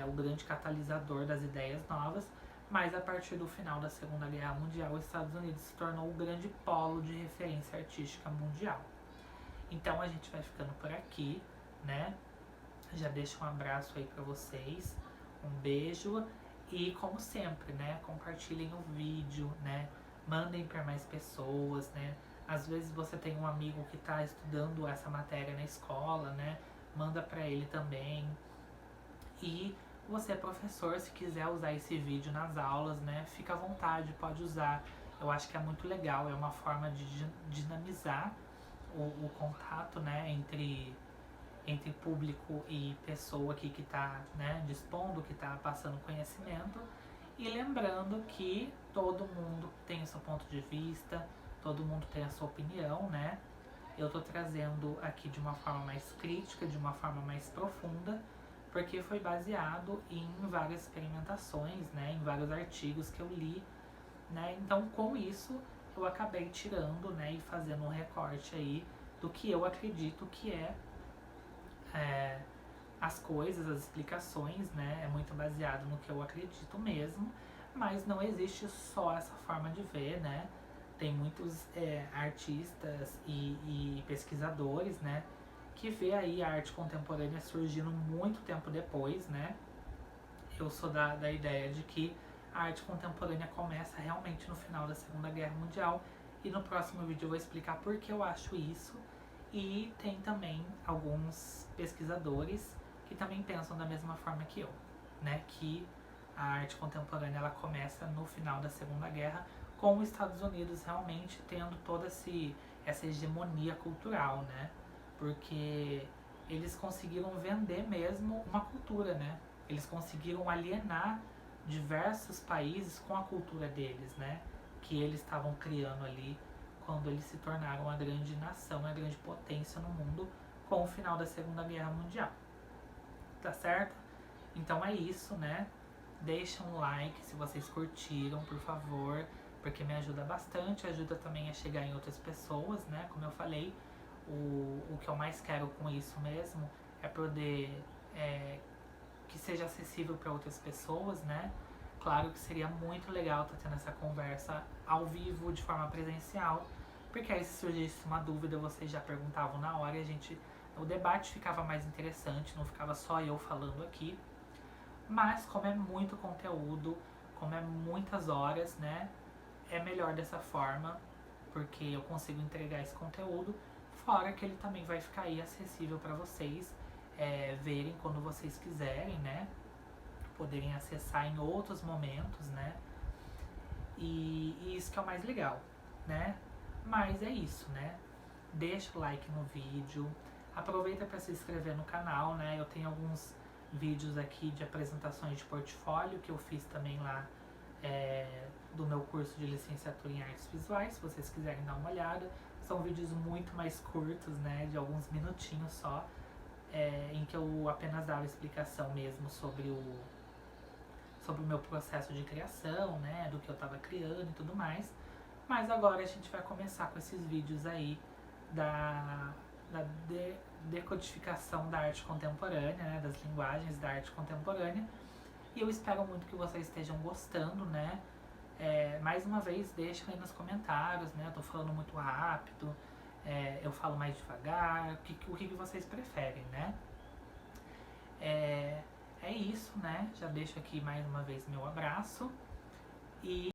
A: o grande catalisador das ideias novas, mas a partir do final da Segunda Guerra Mundial, os Estados Unidos se tornou o grande polo de referência artística mundial. Então a gente vai ficando por aqui, né? Já deixo um abraço aí pra vocês, um beijo e, como sempre, né, compartilhem o vídeo, né, mandem para mais pessoas, né. Às vezes você tem um amigo que está estudando essa matéria na escola, né, manda para ele também. E você, professor, se quiser usar esse vídeo nas aulas, né, fica à vontade, pode usar. Eu acho que é muito legal, é uma forma de dinamizar o contato, né, entre público e pessoa aqui que está, né, dispondo, que está passando conhecimento. E lembrando que todo mundo tem o seu ponto de vista, todo mundo tem a sua opinião, né? Eu estou trazendo aqui de uma forma mais crítica, de uma forma mais profunda, porque foi baseado em várias experimentações, né, em vários artigos que eu li, né? Então, com isso, eu acabei tirando, né, e fazendo um recorte aí do que eu acredito que as coisas, as explicações, né? É muito baseado no que eu acredito mesmo, mas não existe só essa forma de ver, né? Tem muitos artistas e pesquisadores, né, que vê aí a arte contemporânea surgindo muito tempo depois, né? Eu sou da ideia de que a arte contemporânea começa realmente no final da Segunda Guerra Mundial, e no próximo vídeo eu vou explicar por que eu acho isso. E tem também alguns pesquisadores que também pensam da mesma forma que eu, né? Que a arte contemporânea ela começa no final da Segunda Guerra, com os Estados Unidos realmente tendo toda essa hegemonia cultural, né? Porque eles conseguiram vender mesmo uma cultura, né? Eles conseguiram alienar diversos países com a cultura deles, né? Que eles estavam criando ali quando eles se tornaram a grande nação, a grande potência no mundo com o final da Segunda Guerra Mundial. Tá certo? Então é isso, né? Deixa um like se vocês curtiram, por favor, porque me ajuda bastante, ajuda também a chegar em outras pessoas, né? Como eu falei, o que eu mais quero com isso mesmo é poder que seja acessível para outras pessoas, né? Claro que seria muito legal estar tendo essa conversa ao vivo, de forma presencial, porque aí se surgisse uma dúvida, vocês já perguntavam na hora e o debate ficava mais interessante, não ficava só eu falando aqui. Mas como é muito conteúdo, como é muitas horas, né, é melhor dessa forma, porque eu consigo entregar esse conteúdo, fora que ele também vai ficar aí acessível para vocês verem quando vocês quiserem, né, poderem acessar em outros momentos, né, e isso que é o mais legal, né. Mas é isso, né, deixa o like no vídeo, aproveita para se inscrever no canal, né, eu tenho alguns vídeos aqui de apresentações de portfólio que eu fiz também lá do meu curso de licenciatura em artes visuais, se vocês quiserem dar uma olhada. São vídeos muito mais curtos, né, de alguns minutinhos só, em que eu apenas dava explicação mesmo sobre o meu processo de criação, né, do que eu estava criando e tudo mais. Mas agora a gente vai começar com esses vídeos aí da decodificação da arte contemporânea, né, das linguagens da arte contemporânea. E eu espero muito que vocês estejam gostando, né, Mais uma vez, deixa aí nos comentários, né? Eu tô falando muito rápido, eu falo mais devagar, o que vocês preferem, né? É isso, né? Já deixo aqui mais uma vez meu abraço e